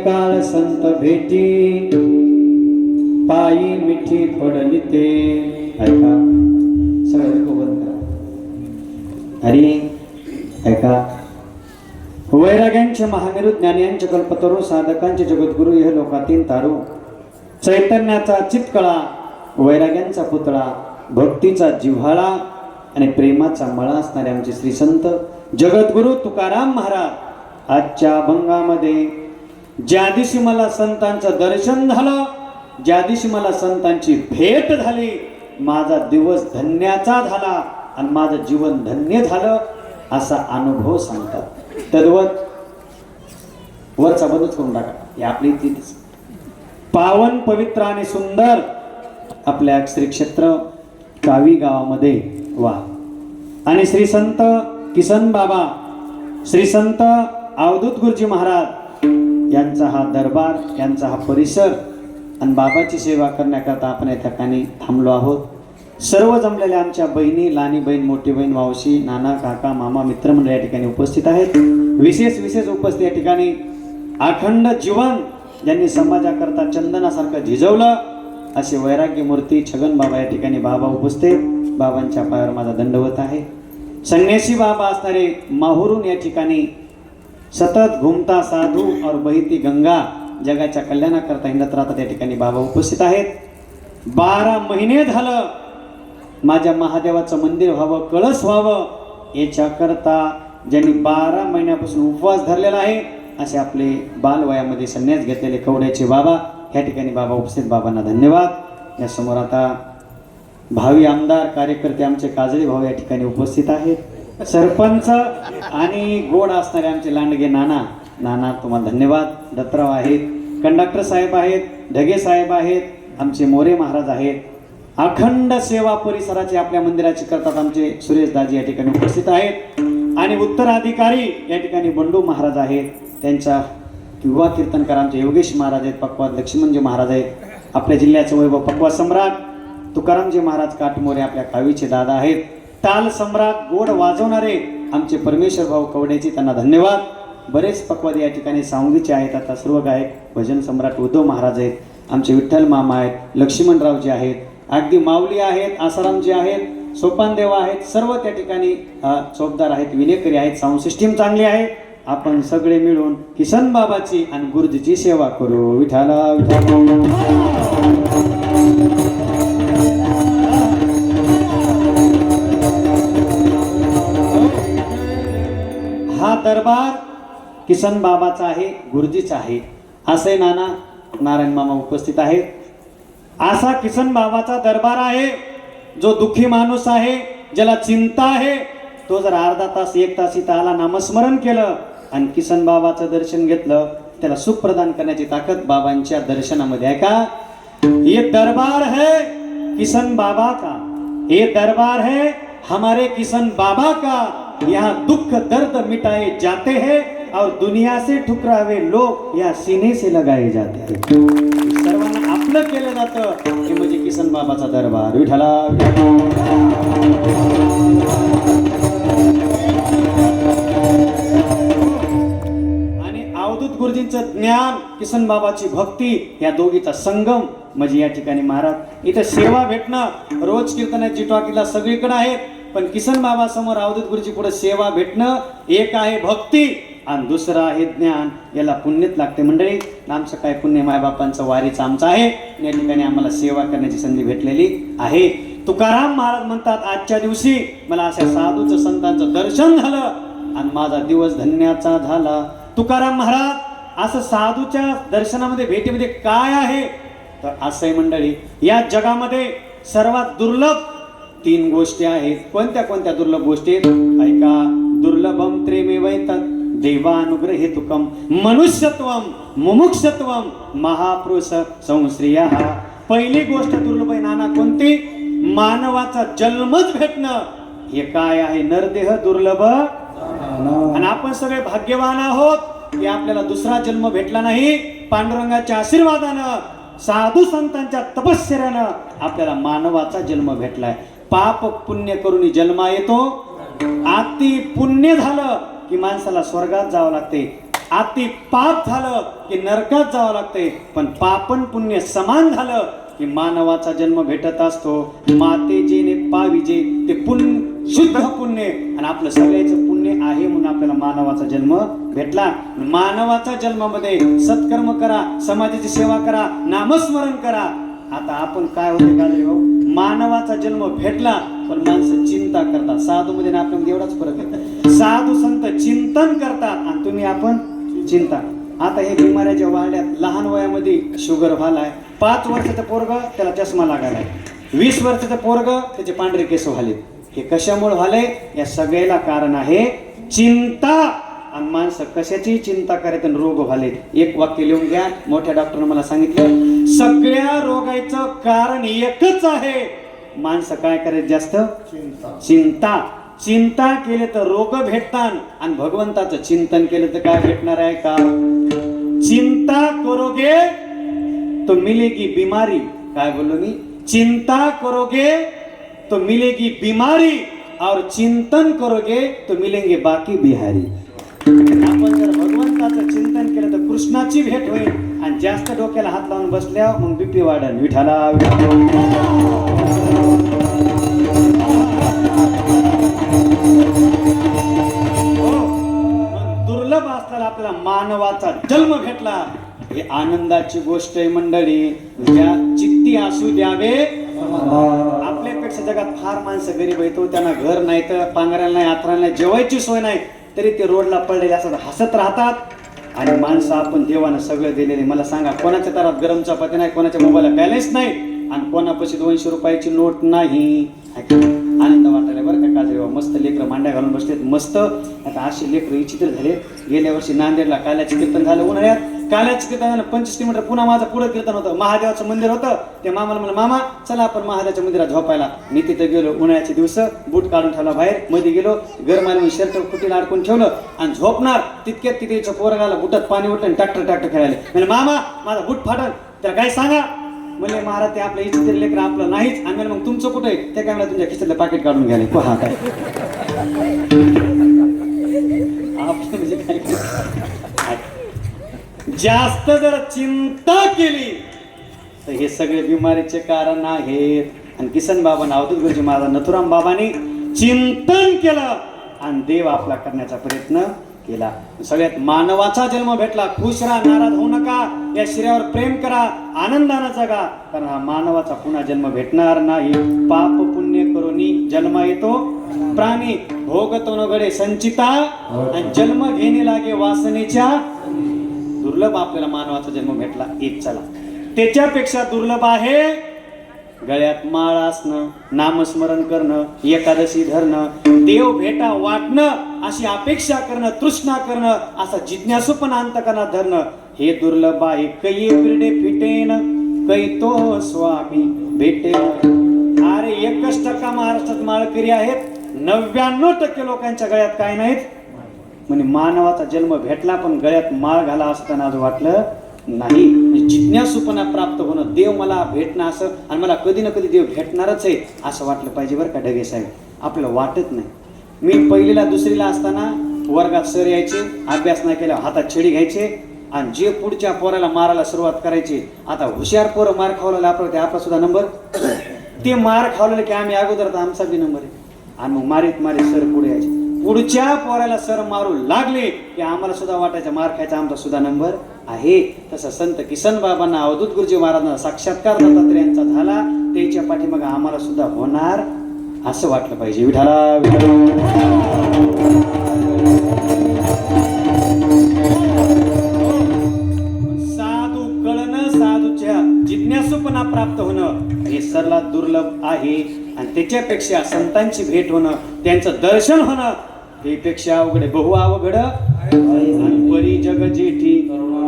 काळ संत भेटी पायी मिठी पडली ते. ऐका सगळं बंद करा. हरी ऐका. वैराग्यांचे महामेरू ज्ञानियांचे कल्पतरू साधकांचे जगद्गुरु यह लोकातील तारू. चैतन्याचा चितकळा वैराग्यांचा पुतळा भक्तीचा जिव्हाळा आणि प्रेमाचा मळा असणारे आमचे श्री संत जगद्गुरु तुकाराम महाराज आजच्या अभंगामध्ये ज्या दिवशी मला संतांचं दर्शन झालं, ज्या दिवशी मला संतांची भेट झाली, माझा दिवस धन्याचा झाला आणि माझं जीवन धन्य झालं असा अनुभव सांगतात. तद्वत वरचा बंदच करून टाका. हे आपली तिथेच पावन पवित्र आणि सुंदर आपल्या श्री क्षेत्र कावी गावामध्ये वा आणि श्री संत किसन बाबा, श्री संत अवधूत गुरुजी महाराज यांचा हा दरबार, यांचा हा परिसर आणि बाबाची सेवा करण्याकरता आपण या ठिकाणी थांबलो आहोत. सर्व जमलेल्या आमच्या बहिणी, लहानी बहीण, मोठी बहीण, मावशी, नाना, काका, मामा, मित्रमंडळ या ठिकाणी उपस्थित आहेत. विशेष उपस्थित या ठिकाणी अखंड जीवन ज्यांनी समाजाकरता चंदनासारखं झिजवलं असे वैराग्य मूर्ती छगन बाबा या ठिकाणी बाबा उपस्थित. बाबांच्या पायावर माझा दंडवत आहे. संन्यासी बाबा असणारे माहुरून या ठिकाणी सतत घुमता साधू और बहिती गंगा जगाच्या कल्याणाकरता हिंडत राहतात. या ठिकाणी बाबा उपस्थित आहेत. 12 महिने झालं माझ्या महादेवाचं मंदिर व्हावं, कळस व्हावं याच्याकरता ज्यांनी 12 महिन्यापासून उपवास धरलेला आहे असे आपले बालवयामध्ये संन्यास घेतलेले कवड्याचे बाबा या ठिकाणी बाबा उपस्थित. बाबांना धन्यवाद. या समोर आता भावी आमदार कार्यकर्ते आमचे काजळी भाऊ या ठिकाणी उपस्थित आहेत. सरपंच आणि गोड असणारे आमचे लांडगे नाना तुम्हाला धन्यवाद. दत्तराव आहेत, कंडक्टर साहेब आहेत, ढगे साहेब आहेत, आमचे मोरे महाराज आहेत. अखंड सेवा परिसराची आपल्या मंदिराची करतात आमचे सुरेश दाजी या ठिकाणी उपस्थित आहेत. आणि उत्तराधिकारी या ठिकाणी बंडू महाराज आहेत. त्यांच्या युवा कीर्तनकार आमचे योगेश महाराज आहेत. पक्वाद लक्ष्मणजी महाराज आहेत. आपल्या जिल्ह्याचे वैभव पक्वाद सम्राट तुकारामजी महाराज काटमोरे आपल्या कावीचे दादा आहेत. ताल सम्राट गोड वाजवणारे आमचे परमेश्वर भाऊ कवड्याची, त्यांना धन्यवाद. बरेच पक्वाद या ठिकाणी सांगलीचे आहेत. आता सर्व गायक भजन सम्राट उद्धव महाराज आहेत. आमचे विठ्ठल मामा आहेत, लक्ष्मणरावजी आहेत, अगदी माऊली आहेत, आसारामजी आहेत, सोपानदेवा आहेत. सर्व त्या ठिकाणी चौकदार आहेत, विनेकरी आहेत. साऊंड सिस्टीम चांगली आहे. आपण सगळे मिळून किसन बाबाची आणि गुरुजीची सेवा करू. विठाला हा दरबार किसन बाबाचा आहे, गुरुजीचा आहे. असे नारायण मामा उपस्थित आहेत. असा किसन बाबाचा दरबार आहे. जो दुःखी माणूस आहे, ज्याला चिंता आहे, तो जर अर्धा तास 1 तास इथं आला, नामस्मरण केलं आणि किसन बाबाचं दर्शन घेतलं, त्याला सुख प्रदान करण्याची ताकद बाबांच्या दर्शनामध्ये आहे. का ये दरबार है किसन बाबा का, ये दरबार है हमारे किसन बाबा का. यहाँ दुख दर्द मिटाए जाते हैं और दुनिया से ठुकरावे लोग या सीने से लगाए जाते हैं. सर्वांना आपलं केलं जातं हे म्हणजे किसन बाबाचा दरबार. विठ्ठला आणि अवधूत गुरुजींचं ज्ञान, किसन बाबाची भक्ती या दोघीचा संगम म्हणजे या ठिकाणी महाराज इथे सेवा भेटणं. रोज कीर्तनाची टॉकीला सगळीकडे आहेत, पण किसन बाबा समोर अवधूत गुरुजी पुढे सेवा भेटणं. एक आहे भक्ती आणि दुसरं आहे ज्ञान. याला पुण्यच लागते मंडळी. आमचं काय पुण्य मायबापांचं वारीचं आमचं आहे. या ठिकाणी आम्हाला सेवा करण्याची संधी भेटलेली आहे. तुकाराम महाराज म्हणतात, आजच्या दिवशी मला अशा साधूचं संतांचं दर्शन झालं आणि माझा दिवस धन्याचा झाला. तुकाराम महाराज असं साधूच्या दर्शनामध्ये भेटीमध्ये काय आहे तर असं आहे मंडळी. या जगामध्ये सर्वात दुर्लभ 3 गोष्टी आहेत. कोणत्या दुर्लभ गोष्टी आहेत? ऐका. दुर्लभम त्रेमेवैतत् देवानुग्रहेतुकम मनुष्यत्वम मुमुक्षत्वम महापुरुष संश्रियः. पहिली गोष्ट दुर्लभ आहे नाना कोणती? मानवाचा जन्मच भेटणं. हे काय आहे? नरदेह दुर्लभ. आणि आपण सगळे भाग्यवान आहोत की आपल्याला दुसरा जन्म भेटला नाही. पांडुरंगाच्या आशीर्वादानं, साधू संतांच्या तपश्चर्यानं आपल्याला मानवाचा जन्म भेटलाय. पाप पुण्य करून जन्मा येतो. अति पुण्य झालं की माणसाला स्वर्गात जावं लागते. अति पाप झालं की नरकात जावं लागतंय, पण पापन पुण्य समान झालं की मानवाचा जन्म भेटत असतो. मातेचे ने पाविजे ते पुण्य शुद्ध पुण्य, आणि आपलं सगळ्याचं पुण्य आहे म्हणून आपल्याला मानवाचा जन्म भेटला. मानवाचा जन्मामध्ये सत्कर्म करा, समाजाची सेवा करा, नामस्मरण करा. आता आपण काय होते का भाऊ, मानवाचा जन्म भेटला पण माणसं चिंता करतात. साधू मध्ये आपल्यामध्ये एवढाच फरक आहे. साधू संत चिंतन करतात आणि तुम्ही आपण चिंता. आता हे बिमाऱ्या ज्या वाढल्यात, लहान वयामध्ये शुगर व्हायलाय, 5 वर्षाचं पोरग त्याला चष्मा लागायलाय, 20 वर्षाचं पोरग त्याचे पांढरे केस व्हाले. हे कशामुळे व्हाले? या सगळ्याला कारण आहे चिंता. आणि माणसं कशाची चिंता करायचं आणि रोग व्हाले. एक वाक्य लिहून घ्या. मोठ्या डॉक्टरने मला सांगितलं सगळ्या रोगाचं कारण एकच आहे. माणसं काय करायचं? जास्त चिंता. चिंता केले तर रोग भेटतात, आणि भगवंताचं चिंतन केलं तर काय भेटणार आहे का? चिंता करोगे तो मिलेगी बीमारी. काय बोललो मी? चिंता करोगे तो मिलेगी बीमारी, और चिंतन करोगे तो मिलेंगे बाकी बिहारी. आपण जर भगवंताचं चिंतन केलं तर कृष्णाची भेट होईल, आणि जास्त डोक्याला हात लावून बसल्यावर मग बीपी वाढेल. विठाला दुर्लभ असताना आपल्याला मानवाचा जन्म भेटला. ही आनंदाची गोष्ट आहे मंडळी. ज्या चित्ती असू द्यावे. आपल्यापेक्षा जगात फार माणसं गरीब येतो, त्यांना घर नाही, तर पांघरायला नाही, आथरायला नाही, जेवायची सोय नाही, तरी ते रोडला पडलेले असतात, हसत राहतात. आणि माणसं आपण देवानं सगळं दिलेले. मला सांगा, कोणाच्या दारात गरम चपाती नाही, कोणाच्या मोबाईलला बॅलन्स नाही, आणि कोणापाशी 200 रुपयाची नोट नाही. आनंद वाटायला बरं का काजरी बाबा. मस्त लेकरं मांड्या घालून बसलेत मस्त. आता अशी लेकरं विचित्र झाले. गेल्या वर्षी नांदेडला काल्याचे कीर्तन झालं उन्हाळ्यात. काल्याचे कीर्तन झालं 25 किलोमीटर. पुन्हा माझं पुढं कीर्तन होतं, महादेवाचं मंदिर होतं. ते मामाला म्हणलं, मामा चला आपण महादेवाच्या मंदिरात झोपायला. मी तिथं गेलो. उन्हाळ्याचे दिवस, बूट काढून ठेवला बाहेर, मध्ये गेलो, गरमाला शर्ट कुटीला अडकून ठेवलं आणि झोपणार. तितक्यात तिथे पोरगाला बुटात पाणी उठलं आणि ट्रॅक्टर खेळायला. म्हणजे मामा माझा बूट फाटल, त्याला काय सांगा. म्हणजे महाराज ते आपलं इच्छित लेकर आपलं नाहीच. आणि मग तुमचं कुठं आहे? ते काय म्हणलं, तुमच्या खिशातलं पाकिट काढून घ्यायला. पहा काय म्हणजे काय. जास्त जर चिंता केली तर हे सगळे बिमारीचे कारण आहेत. आणि किसन बाबांना, अवधूत गुरुजी महाराज, नथुराम बाबांनी चिंतन केलं आणि देव आपला करण्याचा प्रयत्न केला. सगळ्यात मानवाचा जन्म भेटला. खुश राहा, नाराज होऊ नका. या श्रेयावर प्रेम करा, आनंदानं जगा, कारण हा मानवाचा पुन्हा जन्म भेटणार नाही. पाप पुण्य करूनी जन्म येतो प्राणी, भोगतो न गडे संचिता, आणि जन्म घेणे लागे वासनेच्या. दुर्लभ आपल्याला मानवाचा जन्म भेटला. एक चला, त्याच्यापेक्षा दुर्लभ आहे गळ्यात माळ असणं, नामस्मरण करणं, एकादशी धरणं, देव भेटा वाटणं, अशी अपेक्षा करणं, तृष्णा करणं, असा जिज्ञासूपणा अंतकरणात धरणं. हे दुर्लभ आहे. कै बिरडे फिटेन कै तो स्वामी भेटेन. अरे 1% महाराष्ट्रात माळकरी आहेत, 99% लोकांच्या गळ्यात काय नाहीत. म्हणजे मानवाचा जन्म भेटला पण गळ्यात माळ घाला असताना आज वाटलं नाही. जिज्ञासूपणा प्राप्त होणं, देव मला भेटणं असं, आणि मला कधी ना कधी देव भेटणारच आहे असं वाटलं पाहिजे बरं का ढगे साहेब. आपल्याला वाटत नाही. मी पहिलीला दुसरीला असताना वर्गात सर यायचे, अभ्यास नाही केला हातात छडी घ्यायचे आणि जे पुढच्या पोराला मारायला सुरुवात करायची. आता हुशार पोरं मार खावलेला आपला सुद्धा नंबर, ते मार खावलेलं की आम्ही अगोदर तर आमचा बी नंबर आहे. आणि मग मारीत सर पुढे यायचे. पुढच्या पोराला सर मारू लागले की आम्हाला सुद्धा वाटायचं मार खायचा आमचा सुद्धा नंबर आहे. तसं संत किसन बाबांना, अवधूत गुरुजी महाराजांना साक्षात्कार दत्तात्रेयांचा झाला, त्याच्या पाठीमाग आम्हाला सुद्धा होणार असं वाटलं पाहिजे. विठाला साधू कळणं, साधूच्या जिज्ञासूपणा प्राप्त होणं हे सरला दुर्लभ आहे. आणि त्याच्यापेक्षा संतांची भेट होणं, त्यांचं दर्शन होणं हे पेक्षा अवघड, बहु अवघड. परी जग जेठी.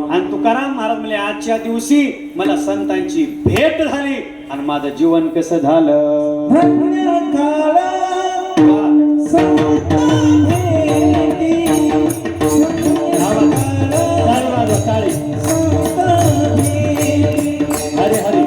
आणि तुकाराम महाराज म्हणले, आजच्या दिवशी मला संतांची भेट झाली आणि माझं जीवन कसं झालं. हरे हरे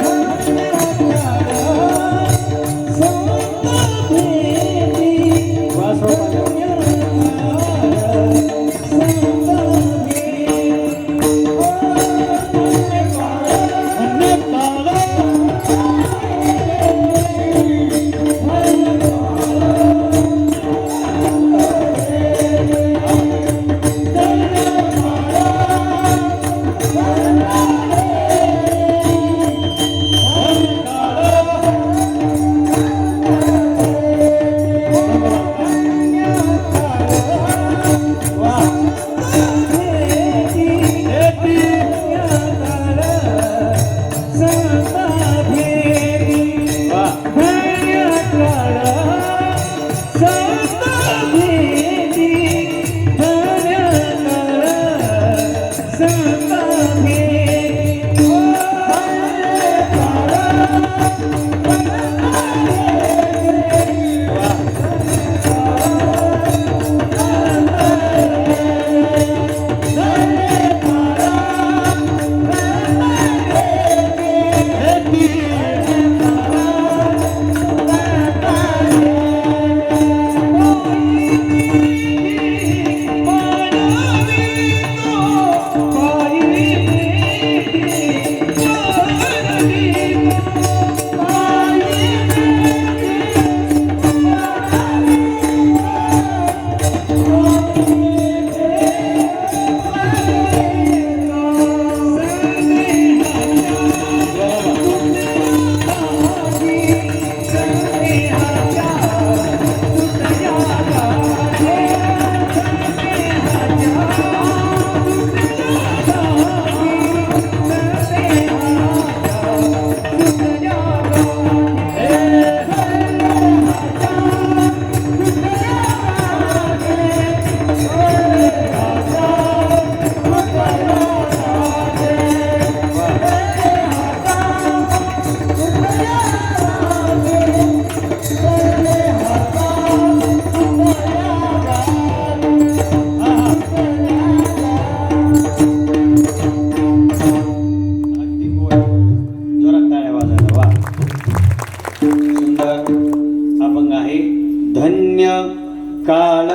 काळ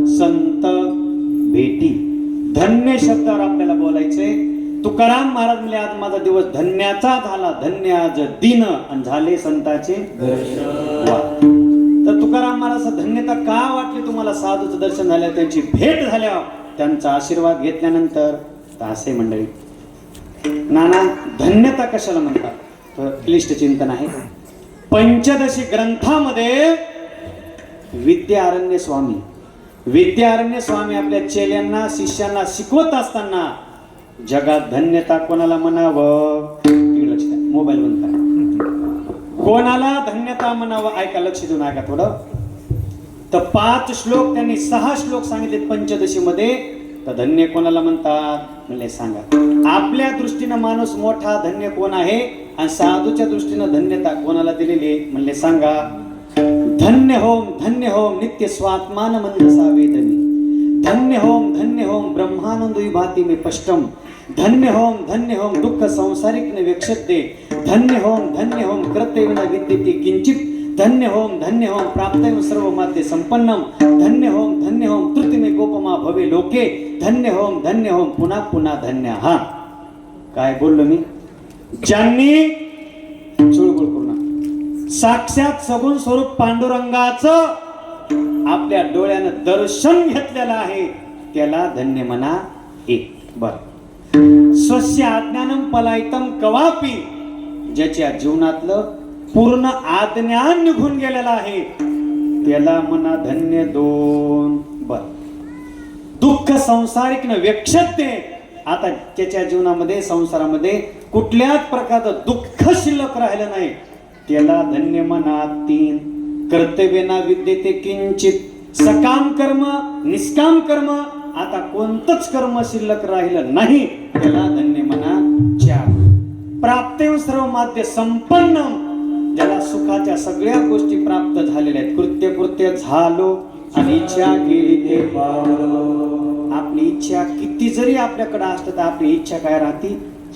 संत भेटी. धन्य शब्दावर आपल्याला बोलायचंय. तुकाराम महाराज म्हणले आज माझा दिवस धन्याचा झाला, धन्य आज दिन आणि झाले संताचे दर्शन. तर तुकाराम महाराज धन्यता का वाटली तुम्हाला? साधूचं दर्शन झालं, त्यांची भेट झाल्या, त्यांचा आशीर्वाद घेतल्यानंतर. असे मंडळी नाना धन्यता कशाला म्हणतात तर क्लिष्ट चिंतन आहे. पंचदशी ग्रंथामध्ये विद्यारण्य स्वामी आपल्या चेल्यांना शिष्यांना शिकवत असताना जगात धन्यता कोणाला म्हणावं, लक्ष द्या, मोबाईल बंद करा, कोणाला धन्यता म्हणावं ऐका, लक्ष देऊन ऐका थोडं. तर 5 श्लोक त्यांनी 6 श्लोक सांगितले पंचदशीमध्ये. तर धन्य कोणाला म्हणतात म्हणले सांगा. आपल्या दृष्टीनं माणूस मोठा धन्य कोण आहे आणि साधूच्या दृष्टीनं धन्यता कोणाला दिलेली म्हणले सांगा. धन्य होम नित्य स्वात्मान मंदसा वेदनी. धन्य होम ब्रह्मानंद विभाति में पष्टम. धन्य होम दुःख संसारिक न व्यक्षते. धन्य होम कृत्य न विद्यते किंचित. धन्य होम प्राप्त सर्व माध्य संपन्नम. धन्य होम तृतीय में गोपमा भवे लोके. धन्य होम पुन्हा पुन्हा धन्य. हा काय बोललो मी? ज्यांनी चुळबुळ करू नका, साक्षात सगुण स्वरूप पांडुरंगाचं आपल्या डोळ्यानं दर्शन घेतलेलं आहे त्याला धन्य म्हणा. एक बर स्वस्य आज्ञानम पलायतम कवापी. ज्याच्या जीवनातलं पूर्ण आज्ञान निघून गेलेला आहे त्याला म्हणा धन्य. 2 बर दुःख संसारिक न व्यक्षते. आता त्याच्या जीवनामध्ये संसारामध्ये कुठल्याच प्रकारचं दुःख शिल्लक राहिलं नाही त्याला धन्य म्हणा. 3 कर्तव्यना विद्यते किंचित. सकाम कर्म निष्काम कर्म आता कोणतंच कर्म शिल्लक राहिलं नाही त्याला धन्य म्हणा. 4 प्राप्ते सर्व माध्य संपन्न. ज्याला सुखाच्या सगळ्या गोष्टी प्राप्त झालेल्या आहेत. कृत्य झालो आणि इच्छा केली ते पावलो. आपली इच्छा किती जरी आपल्याकडे असतं तर आपली इच्छा काय राहते?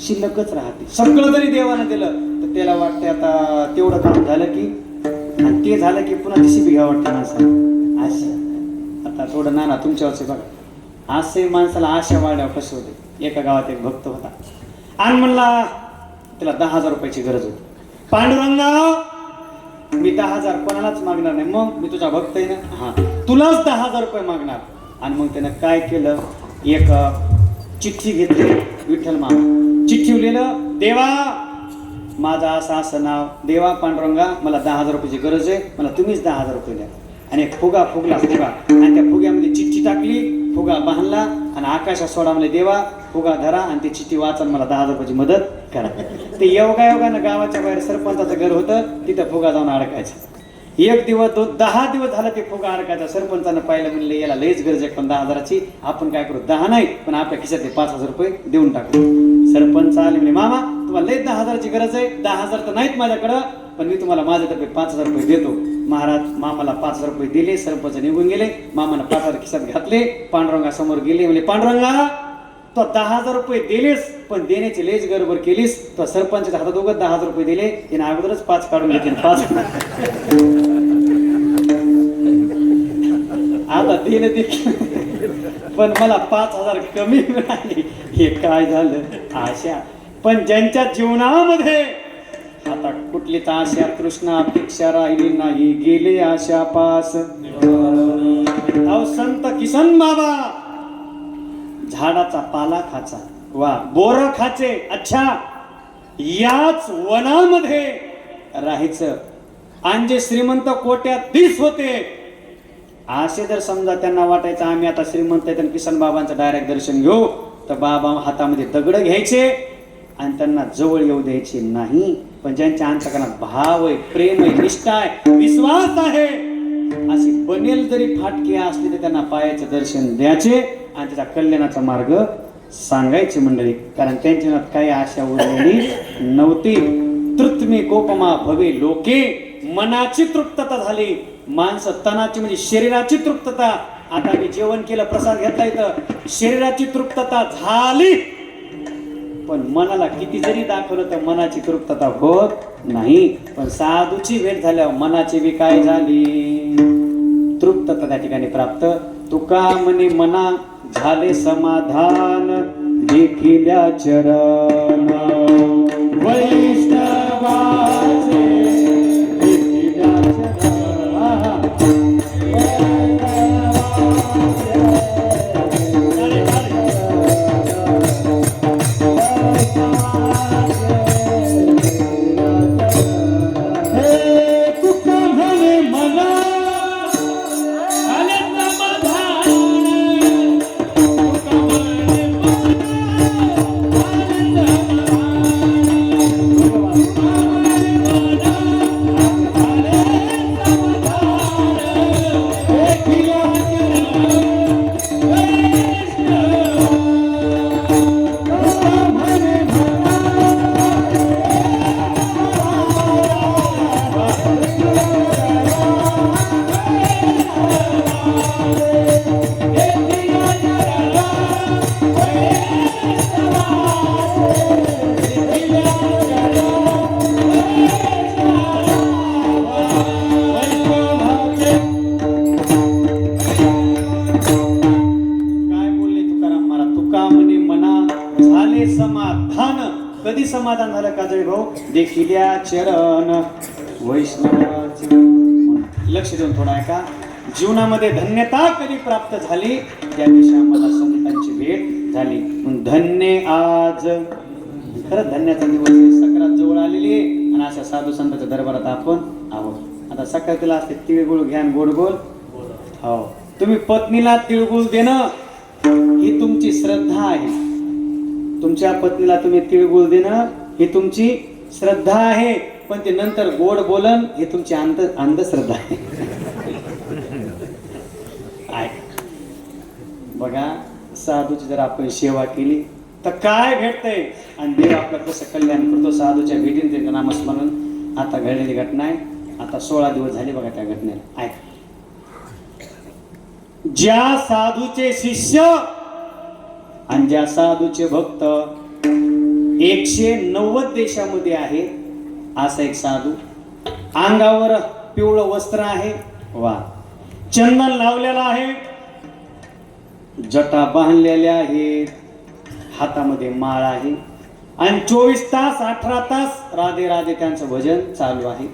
शिल्लकच राहते. सगळं जरी देवानं दिलं तर त्याला वाटते आता तेवढं काम झालं की, आणि ते झालं की पुन्हा दिशी घ्या वाटते माणसाला. आशा आता थोडं नाना तुमच्यावरचे बघा, असे माणसाला आशा वाढल्यावर कसे होते. एका गावात एक भक्त होता आणि म्हणला त्याला 10,000 रुपयाची गरज होती. पांडुरंगा मी 10,000 कोणालाच मागणार नाही. मग मी तुझा भक्त आहे ना, हा तुलाच 10,000 रुपये मागणार. आणि मग त्यानं काय केलं, एक चिठ्ठी घेतली. विठ्ठल मामा चिठ्ठी लिहिलं, देवा माझं असं नाव, देवा पांडुरंगा मला 10,000 रुपयाची गरज आहे, मला तुम्हीच 10,000 रुपये द्या. आणि एक फुगा आणि त्या फुग्यामध्ये चिठ्ठी टाकली, फुगा बांधला आणि आकाशात सोडा. म्हणले देवा फुगा धरा आणि ती चिठ्ठी वाचा, मला 10,000 रुपयाची मदत करा. ते योगायोगानं गावाच्या बाहेर सरपंचाचं घर होतं, तिथं फुगा जाऊन अडकायचं. एक दिवस 10 दिवस झाला ते फुगा अडकायचा. सरपंचानं पाहिलं, म्हणले याला लयच गरज आहे पण 10,000ची, आपण काय करू 10 नाही पण आपल्या खिशातले 5,000 रुपये देऊन टाकू. सरपंच आले, म्हणजे मामा तुम्हाला लय 10,000ची गरज आहे, 10,000 तर नाहीत माझ्याकडं, पण मी तुम्हाला माझ्यातर्फे 5,000 रुपये देतो. महाराज मामाला 5,000 रुपये दिले. सरपंच निघून गेले. मामाला 5,000 खिशात घातले. पांडुरंगासमोर गेले, म्हणजे पांडुरंगा तो 10,000 रुपये दिलेस, पण देण्याची लेच गडबड केलीस. तो सरपंचाच्या हातात दोघं 10,000 रुपये दिले, याने अगोदरच 5 काढून घेतले. 5 आता दिले पण मला 5,000 कमी मिळाले. हे काय झालं आशा. पण ज्यांच्या जीवनामध्ये आता कुठलीच आशा तृष्णा अपेक्षा राहिली नाही, गेले आशा पास. अहो संत किसन बाबा झाडाचा पाला खाचा, वा बोर खाचे, अच्छा याच वनामध्ये राहायचं. आणि जे श्रीमंत कोट्यात दिस होते, असे जर समजा त्यांना वाटायचं आम्ही आता श्रीमंत आहे, किसन बाबांचं डायरेक्ट दर्शन घेऊ, तर बाबा हातामध्ये दगड घ्यायचे आणि त्यांना जवळ येऊ द्यायचे नाही. पण ज्यांच्या अंतकरणात भाव आहे, प्रेम आहे, निष्ठा आहे, विश्वास आहे, अशी बनेल जरी फाटकी असली तर त्यांना पायाचं दर्शन द्यायचे आणि त्याचा कल्याणाचा मार्ग सांगायचे मंडळी. कारण त्यांच्या मनात काही आशा उरलेली नव्हती. तृत्मी कोपमा भवे लोके, मनाची तृप्तता झाली. माणसं तनाची म्हणजे शरीराची तृप्तता. आता मी जेवण केलं, प्रसाद घेतला, इथं शरीराची तृप्तता झाली, पण मनाला किती जरी दाखवलं तर मनाची तृप्तता होत नाही. पण साधूची भेट झाल्यावर मनाची बी काय झाली, तृप्तता त्या ठिकाणी प्राप्त. तुका म्हणे मना झाले समाधान, देखिल्या चरण वैष्णवाचे, देखिल्या कधी समाधान झालं काजळी भाऊ, देखिल्या चरण वैष्णवाचे. लक्ष देऊन थोडा ऐका. जीवनामध्ये धन्यता कधी प्राप्त झाली, त्या दिवशी आम्हाला संतांची भेट झाली. धन्य आज, खरंच धन्याचा दिवस आहे. सकरात जवळ आलेली आहे आणि अशा साधू संतांच्या दरबारात आपण आहोत. आता सकाळीला असते तिळगुळ घ्या गोड गोल. हो, तुम्ही पत्नीला तिळगुळ देणं ही तुमची श्रद्धा आहे. तुमच्या पत्नीला तुम्ही तिळगुळ देणं ही तुमची श्रद्धा आहे, पण ते नंतर गोड बोलन हे तुमची अंधश्रद्धा आहे. बघा, साधूची जर आपण सेवा केली तर काय भेटतंय आणि देव आपलं कसं कल्याण करतो. साधूच्या भेटीने त्यांचं नामस्मरण. आता घडलेली घटना आहे. आता 16 दिवस झाले बघा त्या घटनेला. ऐक, ज्या साधूचे शिष्य आणि ज्या साधूचे भक्त 190 देशामध्ये आहे. असा एक साधू, अंगावर पिवळं वस्त्र आहे, वा चंदन लावलेला आहे, जटा बांधलेल्या आहेत, हातामध्ये माळ आहे आणि 24 तास 18 तास राधे राधे त्यांचं भजन चालू आहे.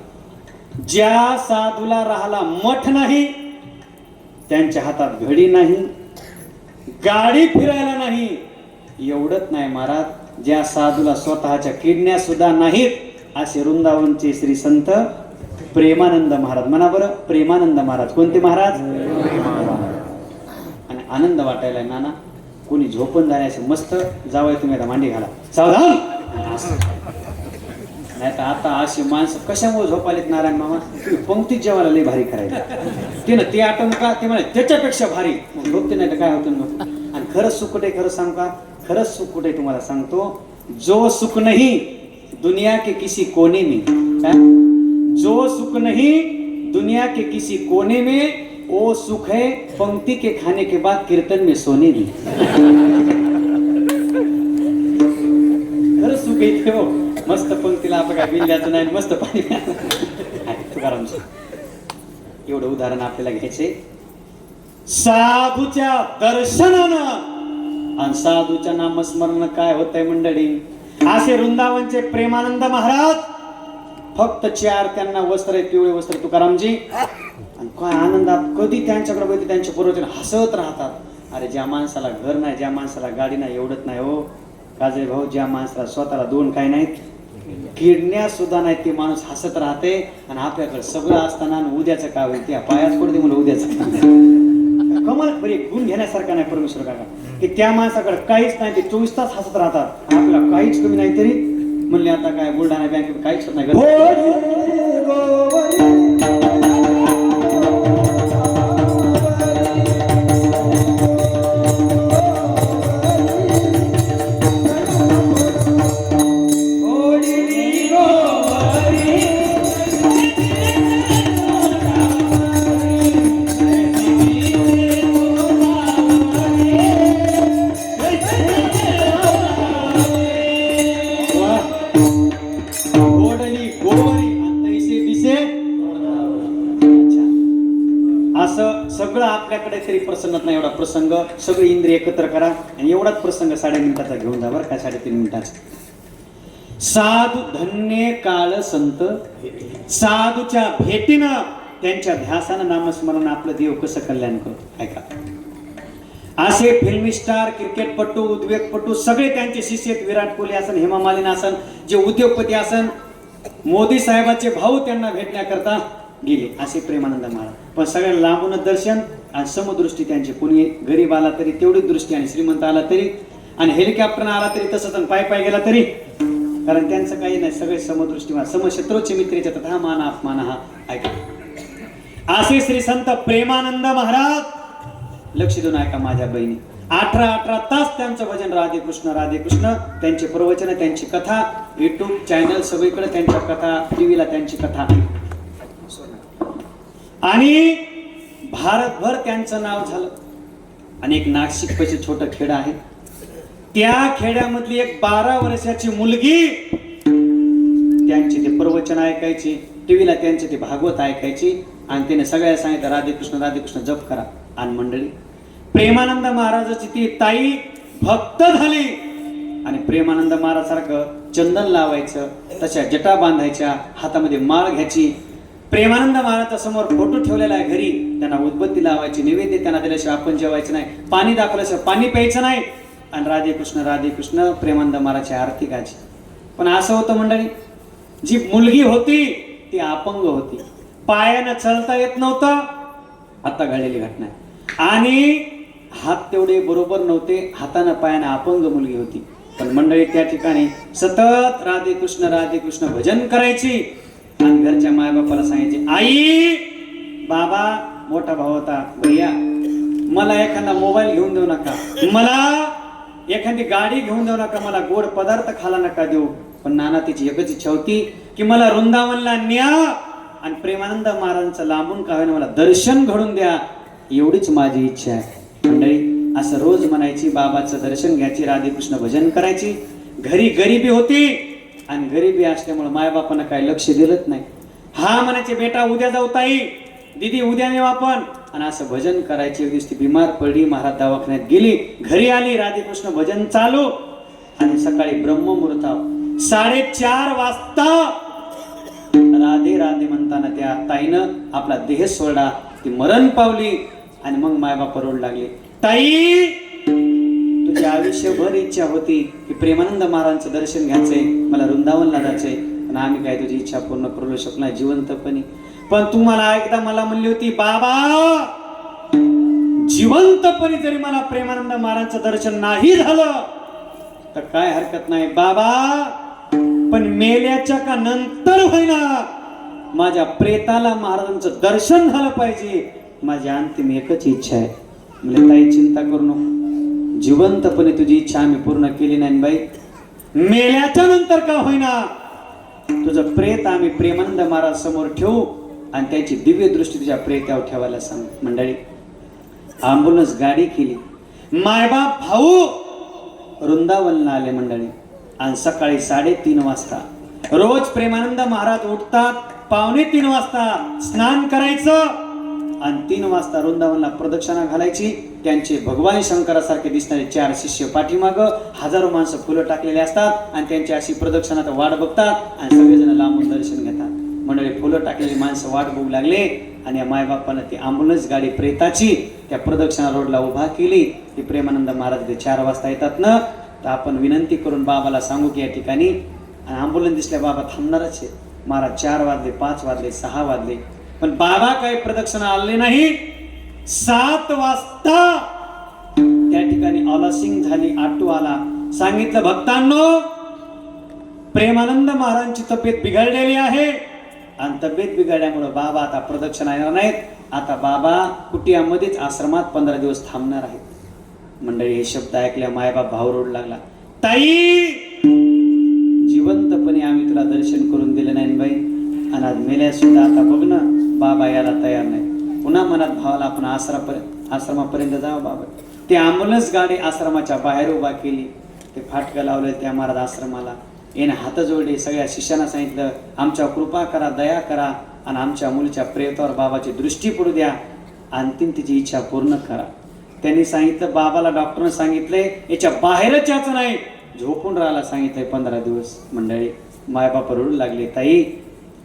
ज्या साधूला राहायला मठ नाही, त्यांच्या हातात घडी नाही, गाडी फिरायला नाही, एवढंच नाही महाराज, ज्या साधूला स्वतःच्या किडन्या सुद्धा नाहीत, असे वृंदावनचे श्री संत प्रेमानंद महाराज. म्हणा बरं, प्रेमानंद महाराज. कोणते महाराज? आणि आनंद वाटायला नाना, कोणी झोपून जाणे असे मस्त जावं, तुम्ही आता मांडी घाला, सावधान. नाही तर आता अशी माणसं कशामुळे झोपालेत नारायण मामा, पंक्ती जेवायला लय भारी करायला ते ना, ते आठवण का ते म्हणे त्याच्यापेक्षा भारी मग झोपते, नाही तर काय होतं मग. आणि खरंच सुख कुठे, खरं सांग का, खरंच सुख कुठे तुम्हाला सांगतो, जो सुख नहीं दुनिया के किसी कोने में, क्या? जो सुख नहीं दुनिया के किसी कोने में, वो सुख है पंक्ति के खाने के बाद कीर्तन में सोने में. खरंच सुख येते हो, मस्त पंक्तीला आपण काय बिल द्यायचं नाही, मस्त पाणी तुकारामचं एवढं उदाहरण आपल्याला घ्यायचे. साधूच्या दर्शनानं आणि साधूच्या नामस्मरण काय होतंय मंडळी. असे वृंदावनचे प्रेमानंद महाराज, फक्त 4 त्यांना वस्त्र आहेत, पिवळे वस्त्र तुकारामजी, आणि काय आनंदात कधी त्यांच्याकडे बघते त्यांचे पूर्वजन हसत राहतात. अरे ज्या माणसाला घर नाही, ज्या माणसाला गाडी नाही, एवढत नाही हो काजळे भाऊ, ज्या माणसाला स्वतःला 2 काय नाहीत, किडण्या सुद्धा नाहीत, ते माणूस हसत राहते. आणि आपल्याकडे सगळं असताना उद्याचं काय होईल, त्या पायाच पडते मला उद्याचं कमाल. बरे गुण घेण्यासारखा नाही परमेश्वर काका, की त्या माणसाकडे काहीच नाही, ते 24 तास हसत राहतात, आपल्याला काहीच कमी नाही तरी म्हणले आता काय बुलढाणा बँकेत काहीच होत नाही. असं सगळं आपल्याकडे तरी प्रसंग नाही, एवढा प्रसंग सगळे इंद्रिय एकत्र करा आणि एवढाच प्रसंग 1.5 मिनिटाचा घेऊन जा बरं का, 3.5 मिनिटाचा. साधू धन्य काळ संत, साधूच्या भेटीनं त्यांच्या ध्यासानं नामस्मरण आपलं देव कसं कल्याण करतो. ऐका, असे फिल्मी स्टार, क्रिकेटपटू, उद्योगपटू सगळे त्यांचे शिष्य आहेत. विराट कोहली असन, हेमा मालिनी असन, जे उद्योगपती असन, मोदी साहेबाचे भाऊ त्यांना भेटण्याकरता गेले, असे प्रेमानंद महाराज. पण सगळ्या लांबूनच दर्शन आणि समदृष्टी त्यांची. कुणी गरीब आला तरी तेवढीच दृष्टी, आणि श्रीमंत आला तरी, आणि हेलिकॉप्टरनं आला तरी तसंच, आणि पाय गेला तरी, कारण त्यांचं काही नाही, सगळे समदृष्टी. समशत्रूचे मित्रेच्या तथा मान अपमान हा. ऐका, असे श्री संत प्रेमानंद महाराज, लक्ष देऊन ऐका माझ्या बहिणी, 18 तास त्यांचं भजन, राधे कृष्ण राधे कृष्ण. त्यांचे प्रवचन, त्यांची कथा, युट्यूब चॅनल सगळीकडे त्यांच्या कथा, टीव्हीला त्यांची कथा, आणि भारतभर त्यांचं नाव झालं. आणि एक नाशिक पैसे छोटं खेड आहे, त्या खेड्यामधली एक 12 वर्षाची मुलगी त्यांची ते प्रवचन ऐकायची, टीव्हीला त्यांचे ते भागवत ऐकायची, आणि त्याने सगळ्या सांगितलं राधे कृष्ण जप करा. आणि मंडळी, प्रेमानंद महाराजाची ती ताई भक्त झाली, आणि प्रेमानंद महाराज सारखं चंदन लावायचं, तशा जटा बांधायच्या, हातामध्ये माळ घ्यायची. प्रेमानंद महाराजा समोर फोटो ठेवलेला आहे घरी, त्यांना उदबत्ती लावायची, नैवेद्य त्यांना दिल्याशिवाय आपण जेवायचं नाही, पाणी दाखवल्याशिवाय पाणी प्यायचं नाही, आणि राधे कृष्ण प्रेमानंद महाराजची आरती गायची. पण असं होतं मंडळी, जी मुलगी होती ती अपंग होती, पायानं चालता येत नव्हतं, आता घडलेली घटना, आणि हात तेवढे बरोबर नव्हते, हातानं पायानं अपंग मुलगी होती. पण मंडळी त्या ठिकाणी सतत राधे कृष्ण भजन करायची, आणि घरच्या मायबापाला सांगायचे, आई बाबा, मोठा भाऊ होता, भैया मला एखादा मोबाईल घेऊन देऊ नका, मला एखादी गाडी घेऊन देऊ नका, मला गोड पदार्थ खायला नका देऊ, पण नाना तिची एकच इच्छा होती की मला वृंदावनला न्या आणि प्रेमानंद महाराजांचं लांबून का होईना मला दर्शन घडून द्या, एवढीच माझी इच्छा आहे. मंडळी असं रोज म्हणायची, बाबाचं दर्शन घ्यायची, राधे कृष्ण भजन करायची. घरी गरिबी होती, आणि गरिबी असल्यामुळे मायबापांना काही लक्ष दिलंच नाही. हा म्हणायचे, बेटा उद्या जाऊ ताई, दीदी उद्या नेऊ आपण, आणि असं भजन करायचे. एक दिवस ती बिमार पडली, महाराज दवाखान्यात गेली, घरी आली, राधे कृष्ण भजन चालू, आणि सकाळी ब्रह्ममुहूर्तावर 4:30 वाजता राधे राधे म्हणताना त्या ताईनं आपला देह सोडला, ती मरण पावली. आणि मग मायबाप रडू लागले, ताई तुझी आयुष्यभर इच्छा होती की प्रेमानंद महाराजांचं दर्शन घ्यायचंय, मला वृंदावनला जायचंय, पण आम्ही काय तुझी इच्छा पूर्ण करू शकलो नाही जिवंतपणी. पण तू मला एकदा मला म्हणली होती, बाबा जिवंतपणी जरी मला प्रेमानंद महाराजांचं दर्शन नाही झालं तर काय हरकत नाही, बाबा पण मेल्याच्या का नंतर होईना माझ्या प्रेताला महाराजांचं दर्शन झालं पाहिजे, माझी अंतिम एकच इच्छा आहे. म्हणजे ताई चिंता करू नको, जिवंतपणे तुझी इच्छा आम्ही पूर्ण केली नाही बाई, मेल्याच्या नंतर का होईना तुझं प्रेत आम्ही प्रेमानंद महाराज समोर ठेवू आणि त्याची दिव्य दृष्टी तुझ्या प्रेत्यावर ठेवायला सांग. मंडळी ॲम्ब्युलन्स गाडी केली, मायबाप भाऊ वृंदावनला आले मंडळी. आणि सकाळी 3:30 वाजता रोज प्रेमानंद महाराज उठतात, 2:45 वाजता स्नान करायचं आणि 3 वाजता वृंदावनला प्रदक्षिणा घालायची. त्यांचे भगवान शंकरासारखे दिसणारे 4 शिष्य पाठीमाग, हजारो माणसं फुलं टाकलेले असतात आणि त्यांची अशी प्रदक्षिणात वाट बघतात आणि सगळेजण लांबून दर्शन घेतात. मंडळी फुलं टाकलेली माणसं वाट बघू लागले आणि या मायबापानं ती ॲम्ब्युलन्स गाडी प्रेताची त्या प्रदक्षिणा रोडला उभा केली. ती प्रेमानंद महाराज ते 4 वाजता येतात ना, तर आपण विनंती करून बाबाला सांगू की या ठिकाणी ॲम्ब्युलन्स दिसल्या बाबा थांबणारच आहे. महाराज 4 वाजले, 5 वाजले, 6 वाजले, पण बाबा काही प्रदक्षिणा आले नाही. 7 वाजता त्या ठिकाणी ऑलसिंग झाली, ऑटो आला, सांगितलं भक्तांनो प्रेमानंद महाराजांची तब्येत बिघडलेली आहे आणि तब्येत बिघडल्यामुळे बाबा आता प्रदक्षिणा येणार नाहीत. आता बाबा कुटियामध्येच आश्रमात 15 दिवस थांबणार आहेत. मंडळी हे शब्द ऐकल्या मायबाप भाव रोड लागला, ताई जिवंतपणे आम्ही तुला दर्शन करून दिलं नाही बाई, आणि आज मेल्या सुद्धा आता बघ ना बाबा यायला तयार नाही. पुन्हा मनात भावाला आपण आश्रमापर्यंत जावं बाबा. ती ॲम्ब्युलन्स गाडी आश्रमाच्या बाहेर उभा केली, ते फाटकं लावलं त्या महाराज आश्रमाला. याने हात जोडले, सगळ्या शिष्यांना सांगितलं आमच्या कृपा करा, दया करा आणि आमच्या मुलीच्या प्रेतावर बाबाची दृष्टी पडू द्या, अंतिम तिची इच्छा पूर्ण करा. त्यांनी सांगितलं बाबाला डॉक्टरने सांगितलंय याच्या बाहेरच याचं नाही, झोपून राहायला सांगितलंय 15 दिवस. मंडळी मायबाप रडू लागले, ताई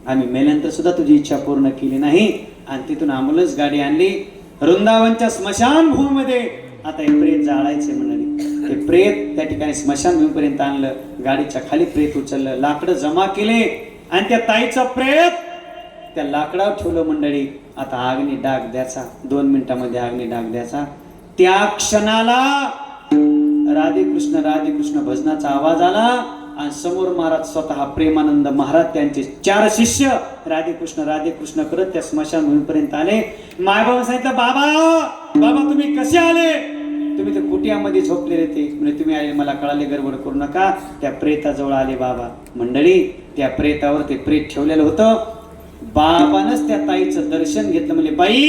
आम्ही मेल्यानंतर सुद्धा तुझी इच्छा पूर्ण केली नाही. आणि तिथून ॲम्ब्युलन्स गाडी आणली, वृंदावनच्या स्मशानभूमीमध्ये आता हे प्रेत जाळायचे. मंडळी ते प्रेत त्या ठिकाणी स्मशानभूमीपर्यंत आणलं, गाडीच्या खाली प्रेत उचललं, लाकडं जमा केले आणि त्या ताईचं प्रेत त्या लाकडावर ठेवलं. मंडळी आता अग्नी डाग द्यायचा, 2 मिनिटामध्ये अग्नी डाग द्यायचा. त्या क्षणाला राधे कृष्ण भजनाचा आवाज आला आणि समोर महाराज स्वतः प्रेमानंद महाराज त्यांचे 4 शिष्य राधे कृष्ण करत त्या स्मशानभूमीपर्यंत आले. मायबाबा सांगितलं बाबा तुम्ही कसे आले? तुम्ही ते कुटियामध्ये झोपलेले ते म्हणजे तुम्ही आले मला कळाले, गडबड करू नका. त्या प्रेताजवळ आले बाबा. मंडळी त्या प्रेतावर ते प्रेत ठेवलेलं होतं. बाबानच त्या ताईचं दर्शन घेतलं. म्हणजे बाई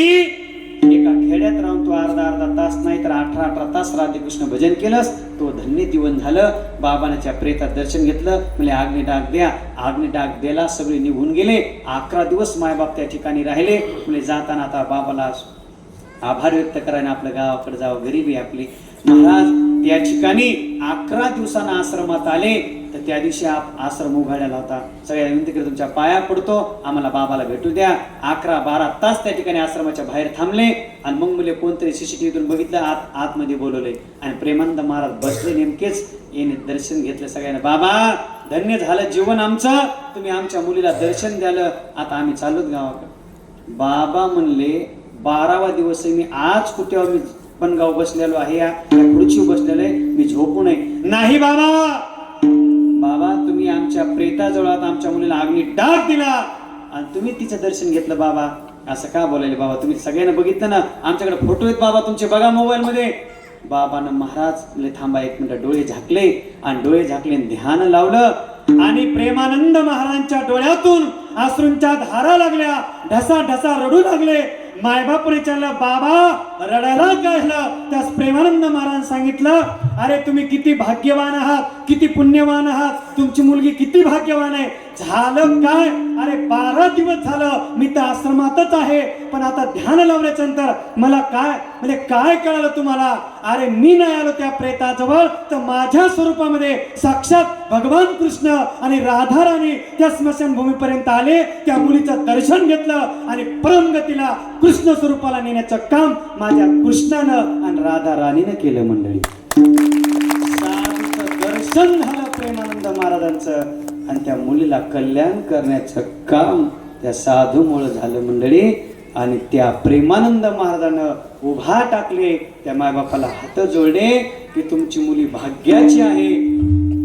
एका खेड्यात राहून तू अर्धा तास नाही तर 18 तास राधे कृष्ण भजन केलंस, तो धन्य जीवन झालं. बाबाने प्रेतात दर्शन घेतलं, म्हणजे अग्नी डाग द्या. अग्नी डाग दिला, सगळे निघून गेले. 11 दिवस मायबाप त्या ठिकाणी राहिले. म्हणजे जाताना आता बाबाला आभार व्यक्त करायला आपल्या गावाकडे जावं, गरिबी आपली. महाराज त्या ठिकाणी 11 दिवसांना आश्रमात आले. तर त्या दिवशी आश्रम उघडलेला होता. सगळ्या विनंती करतो तुमच्या पाया पडतो, आम्हाला बाबाला भेटू द्या. 11-12 तास त्या ठिकाणी आश्रमाच्या बाहेर थांबले. आणि मग मुले कोणतरी CCTVतून बघितलं, आतमध्ये बोलवले आणि प्रेमानंद महाराज बसले. नेमकेच येणे दर्शन घेतलं सगळ्यांना. बाबा धन्य झालं जीवन आमचं, तुम्ही आमच्या मुलीला दर्शन द्यालं, आता आम्ही चाललोत गावाकडे. बाबा म्हणले 12वा दिवस मी आज कुठे मी पण गाव बसलेलो आहे, या खुर्ची बसलेलो आहे, मी झोपू नये. नाही बाबा तुम्ही आमच्या प्रेताजवळ आमच्या मुलीला अग्नी डाग दिला आणि तुम्ही तिचं दर्शन घेतलं. बाबा असं का बोलायले बाबा? तुम्ही सगळ्यांना बघितलं ना, आमच्याकडे फोटो आहेत बाबा तुमचे, बघा मोबाईल मध्ये. बाबानं महाराज थांबा 1 मिनिट, डोळे झाकले आणि डोळे झाकले ध्यान लावलं आणि प्रेमानंद महाराजांच्या डोळ्यातून अश्रूंच्या धारा लागल्या, ढसा रडू लागले. मायबापून विचारलं बाबा रडायला काय झालं? त्यास प्रेमानंद महाराज सांगितलं, अरे तुम्ही किती भाग्यवान आहात, किती पुण्यवान आहात, तुमची मुलगी किती भाग्यवान आहे. झालं काय? अरे 12 दिवस झालं मी तर आश्रमातच आहे, पण आता ध्यान लावल्याच्या नंतर मला काय कळालं तुम्हाला? अरे मी नाही आलो त्या प्रेताजवळ, तर माझ्या स्वरूपामध्ये साक्षात भगवान कृष्ण आणि राधा राणी त्या स्मशानभूमीपर्यंत आले. त्या मुलीचं दर्शन घेतलं आणि परमगतीला कृष्ण स्वरूपाला नेण्याचं काम माझ्या कृष्णानं आणि राधा राणीनं केलं. मंडळी दर्शन झालं प्रेमानंद महाराजांचं आणि त्या मुलीला कल्याण करण्याचं काम त्या साधूमुळे झालं. मंडळी आणि त्या प्रेमानंद महाराजानं उभा टाकले, त्या मायबापाला हात जोडले की तुमची मुली भाग्याची आहे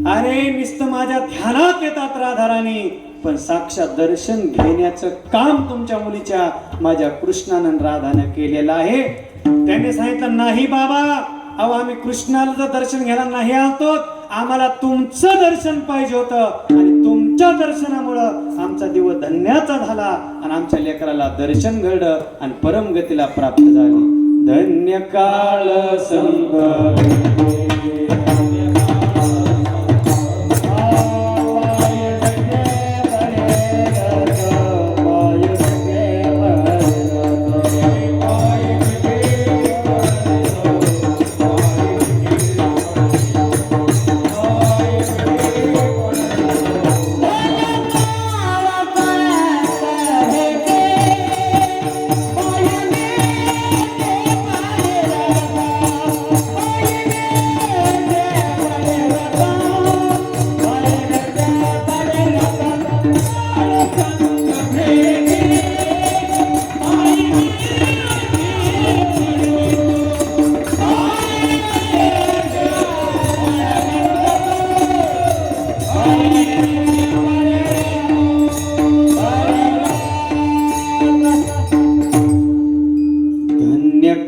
अरे नुसतं माझ्या ध्यानात येतात राधाराणी, पण साक्षात दर्शन घेण्याचं काम तुमच्या मुलीच्या माझ्या कृष्णानं राधानं केलेलं आहे. त्यांनी सांगितलं नाही बाबा, अहो आम्ही कृष्णाला जर दर्शन घ्यायला नाही आलतो, आम्हाला तुमचं दर्शन पाहिजे होतं आणि तुमच्या दर्शनामुळं आमचा दिव धन्याचा झाला आणि आमच्या लेकराला दर्शन घडलं आणि परमगतीला प्राप्त झाले. धन्य काळ संत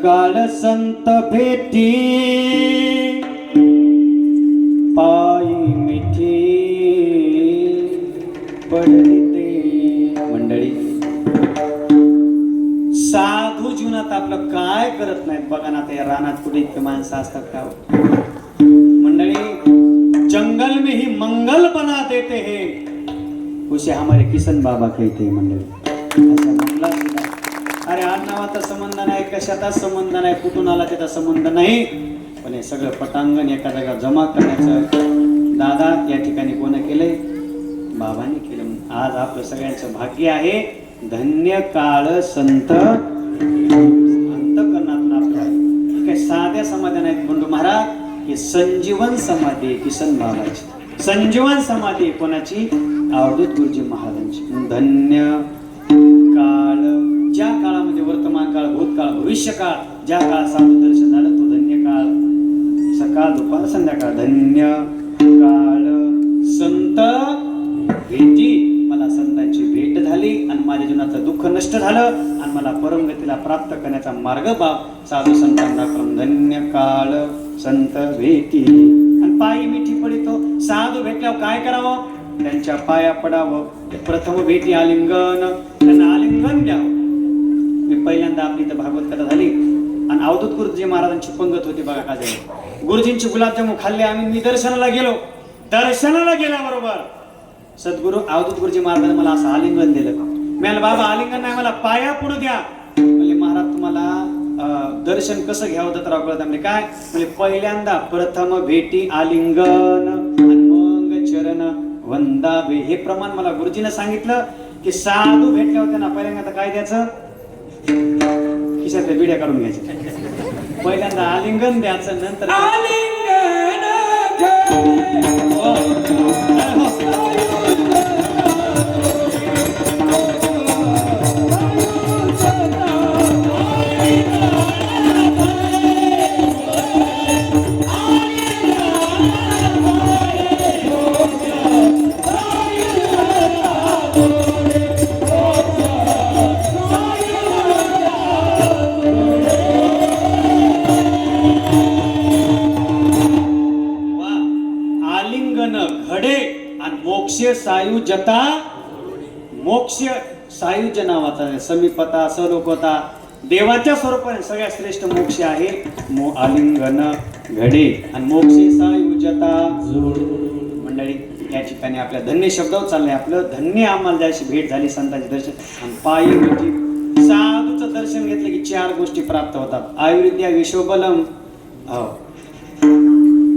काळ संत भेटी पायी मिठी पडली ते. मंडळी साधू जीवनात आपलं काय करत नाहीत बघा ना. या रानात कुठे इतके माणसं असतात का मंडळी. जंगल में ही मंगल बना देते हैं उसे हमारे किसन बाबा कहते मंडळी. अरे नावाचा संबंध नाही, कशाचा संबंध नाही, कुठून आला त्याचा संबंध नाही, पण हे सगळं पटांगण एका जागा जमा करण्याचं दादा या ठिकाणी कोण केलंय? बाबांनी केलं. आज आपलं सगळ्यांचं भाग्य आहे. धन्य काळ संत अंतःकरणातून आपलं काही साध्या समाधी नाहीत बंडू महाराज, ही संजीवन समाधी किसन बाबाची. संजीवन समाधी कोणाची? अवधूत गुरुजी महाराजांची. धन्य काळ, ज्या काळामध्ये वर्तमान काळ, भूतकाळ, भविष्य काळ, ज्या काळात साधू दर्शन झालं तो धन्य काळ. सकाळ दुपार संध्याकाळ धन्य काळ संत भेटी. मला संतांची भेट झाली आणि माझ्या जीवनाचं दुःख नष्ट झालं आणि मला परमगतीला प्राप्त करण्याचा मार्ग साधू संतांना करून धन्य काळ संत भेटी. आणि पायी मिठी पडितो. साधू भेटल्यावर काय करावं? त्यांच्या पाया पडावं. प्रथम भेटी आलिंगन, त्यांना आलिंगन द्यावं. मी पहिल्यांदा आपली इथं भागवत कथा झाली आणि अवधूत गुरुजी महाराजांची पंगत होती बघा का झाली. गुरुजींची गुलाबजामू खाल्ले आम्ही. मी दर्शनाला गेलो. दर्शनाला गेल्याबरोबर सद्गुरू अवधूत गुरुजी महाराजांनी मला असं आलिंगन दिलं. मी म्हणलं बाबा आलिंगन नाही, मला पाया पडू द्या. म्हणजे महाराज तुम्हाला दर्शन कसं घ्यावं तर कळत म्हणजे काय? म्हणजे पहिल्यांदा प्रथम भेटी आलिंगन आणि मग चरण वंदावे. हे प्रमाण मला गुरुजीने सांगितलं की साधू भेटल्यावर त्यांना पहिल्यांदा काय द्यायचं? खिशातल्या बिड्या काढून घ्यायच्या. पहिल्यांदा आलिंगन द्यायचं, नंतर सायुजता. मोक्ष सायुज्य नावाचा समीपता सलोकता देवाच्या स्वरूपाने सगळ्यात श्रेष्ठ मोक्ष आहे. आलिंगन घडे आणि मोक्ष सायुजता. मंडळी या ठिकाणी आपल्या धन्य शब्दावर चाललंय. आपलं धन्य आम्हाला ज्याशी भेट झाली संतांचे दर्शन आणि पायी मिठी. साधूचं दर्शन घेतलं की 4 गोष्टी प्राप्त होतात. आयुर्विद्या विश्वबलम.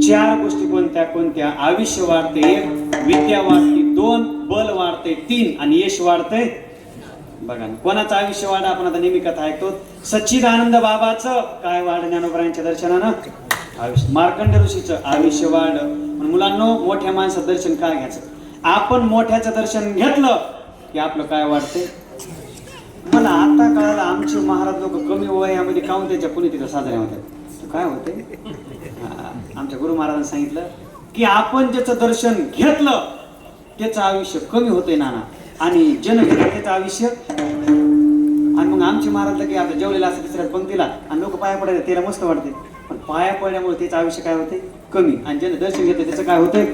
चार गोष्टी कोणत्या? आयुष्य वाढते 1, विद्या वाढते 2, बल वाढते 3 आणि यश वाढते. बघा कोणाचं आयुष्य वाढ? आपण आता नेहमी कथा ऐकतो. सच्चिदानंद बाबाचं काय वाढ? ज्ञानोबरायांच्या दर्शनानं आयुष्य. मार्कंड ऋषीचं आयुष्य वाढ. मुलांनो मोठ्या माणसाचं दर्शन काय घ्यायचं? आपण मोठ्याचं दर्शन घेतलं की आपलं काय वाढते? मला आता कळालं आमचे महाराज लोक कमी वयामध्ये काऊन त्याच्या पुण्यतिथी साजऱ्या होत्या. काय होते? आमच्या गुरु महाराजांनी सांगितलं की आपण ज्याचं दर्शन घेतलं त्याचं आयुष्य कमी होतंय नाना, आणि ज्यानं घेतलं त्याचं आयुष्य. आणि मग आमचे महाराज की आता जेवलेला असं तिसऱ्या पंक्तीला आणि लोक पाया पडायला त्याला मस्त वाटते, पण पाया पडल्यामुळे त्याचं आयुष्य काय होते कमी, आणि ज्यानं दर्शन घेतलं त्याचं काय होतंय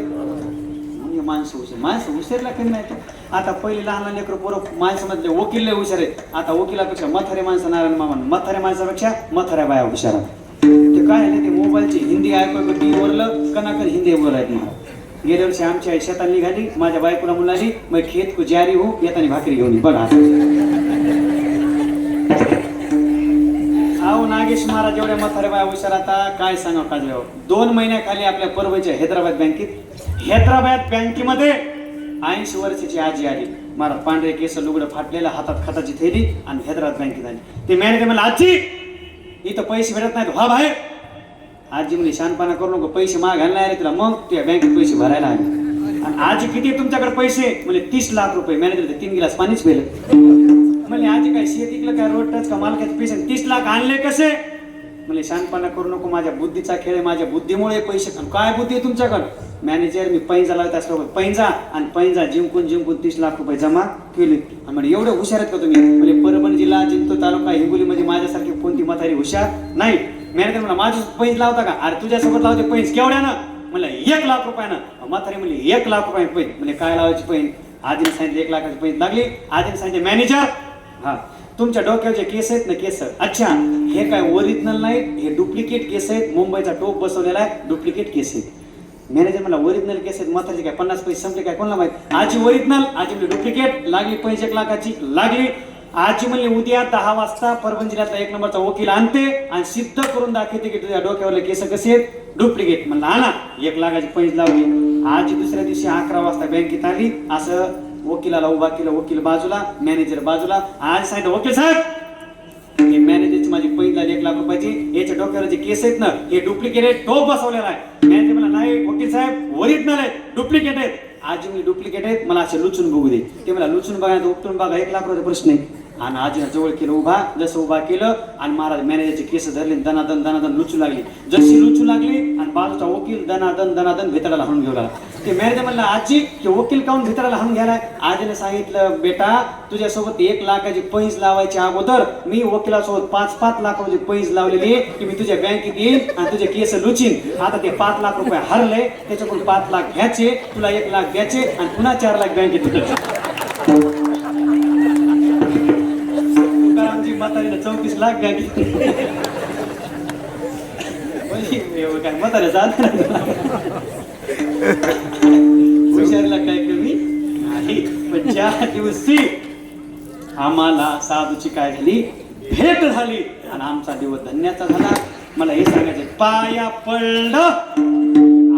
माणसं हुशारला कमी नाही. आता पहिले लहान लहान लेकरं पोरं माणसामधले वकील लय हुशार आहेत. आता वकिलापेक्षा म्हातारे माणसं नारायण मामा, म्हाताऱ्या माणसापेक्षा म्हाताऱ्या बाया हुशार. ते काय आहे ते मोबाईलची हिंदी ऐकू टीव्हीवरलं कनाकन हिंदी बोलायत मला. गेल्या वर्षी आमची आई शेतात निघाली, माझ्या बायकोला मुलाली मग खेत को जारी हो येताना भाकरी घेऊन बघा. अहो नागेश महाराज एवढ्या म्हाताऱ्या बाया हुशार, आता काय सांगा काजव्यावर. 2 महिन्याखाली आपल्या परभणीच्या हैदराबाद बँकेमध्ये 80 वर्षाची आजी आली. महाराज पांढरे केस, लुगडं फाटलेलं, हातात खताची थैली, आणि हैदराबाद बँकेत आली. ते मॅनेजर म्हणला आजी इथं पैसे भेटत नाहीत व्हा बाहेर. आजी म्हणजे शानपणा करू नको, पैसे मागायला नाही रे तुला. मग त्या बँकेत पैसे भरायला आले. आणि आजी किती तुमच्याकडे पैसे म्हणजे 30 लाख रुपये. मॅनेजर 3 गिलास पाणीच पेलं. म्हणजे आजी काय शेत इकलं काय रोड टच का मालकाचे पैसे 30 लाख आणले कसे. म्हणजे शानपणा करू नको, माझ्या बुद्धीचा खेळ आहे, माझ्या बुद्धीमुळे पैसे. काय बुद्धी आहे तुमच्याकडे. मॅनेजर मी पैंजा लावत असलो, पैंजा आणि पैंजा जिंकून 30 लाख रुपये जमा केले. म्हणजे एवढे हुशार आहेत का तुम्ही. म्हणजे परभणी जिल्हा, जिंतूर तालुका, हिंगोलीमध्ये माझ्यासारखी कोणती म्हातारी हुशार नाही. मॅनेजर म्हणला माझी पैंज लावता का. अरे तुझ्यासोबत लावते पैंज केवढ्यानं. म्हणलं 1 लाख रुपयानं. म्हातारी म्हणली 1 लाख रुपये पैंज. म्हणजे काय लावायची पैंज. आजीने सांगितलं 1 लाखाची पैंज लागली. आजीने सांगितले मॅनेजर हा तुमच्या डोक्यावर जे केस आहेत ना केस, अच्छा हे काय ओरिजिनल नाही, हे डुप्लिकेट केस आहेत. मुंबईचा टोप बसवलेला आहे, डुप्लिकेट केस आहेत. मॅनेजर मला ओरिजिनल केस आहेत. म्हातारीचे काय 50 पैसे संपले काय कोणाला माहित. आजी ओरिजिनल, आजी म्हणजे डुप्लिकेट. लागली पैसे 1 लाखाची लागली. आजी म्हणली उद्या 10 वाजता परभणी जिल्ह्यातला 1 नंबरचा वकील आणते आणि सिद्ध करून दाखवते की तुझ्या डोक्यावरले केस कसे आहेत डुप्लिकेट. म्हणलं आणा. 1 लाखाची पैसे लावली. आजी दुसऱ्या दिवशी 11 वाजता बँकेत आली. असं वकिलाला उभा केलं, वकील बाजूला, मॅनेजर बाजूला. आज सांगितलं वकील साहेब हे मॅनेजरची माझी पैसे लागली 1 लाख रुपयाची, याच्या डोक्यावर जे केस आहेत ना हे डुप्लिकेट आहेत, टोप बसवलेला आहे. मॅनेजर म्हणला नाही वकील साहेब ओरिजिनल आहेत, डुप्लिकेट आहेत. आजी म्हणजे डुप्लिकेट आहेत, मला असे लुचून बघू दे. ते मला लुचून बघायचं उपटून बघा 1 लाख रुपयाचा प्रश्न आहे. आणि आजीला जवळ केलं उभा, जसं उभा केलं आणि महाराज मॅनेजरचे केस धरले, दनादन दनादन लुचू लागली. जशी लुचू लागली आणि बाजूचा वकील दनादन दनादन भितडाला हाणून घेऊ लागला. ते मॅनेजर म्हणला आजी की वकील काऊन भितडाला हाणून घ्यायला. आजीने सांगितलं बेटा तुझ्यासोबत 1 लाखाची पैस लावायची अगोदर मी वकिलासोबत 5-5 लाख रुपये पैस लावलेली की मी तुझ्या बँकेत येईन आणि तुझे केस लुचीन. आता ते 5 लाख रुपये हरले, त्याच्याकडून 5 लाख घ्यायचे, तुला 1 लाख द्यायचे आणि पुन्हा 4 लाख बँकेत. म्हातारीला 34 लाख काय म्हाताऱ्या जात हुशारीला काय कमी नाही. पण ज्या दिवशी आम्हाला साधूची काय झाली भेट झाली आणि आमचा दिवस धन्याचा झाला. मला हे सांगायचं पाया पडलं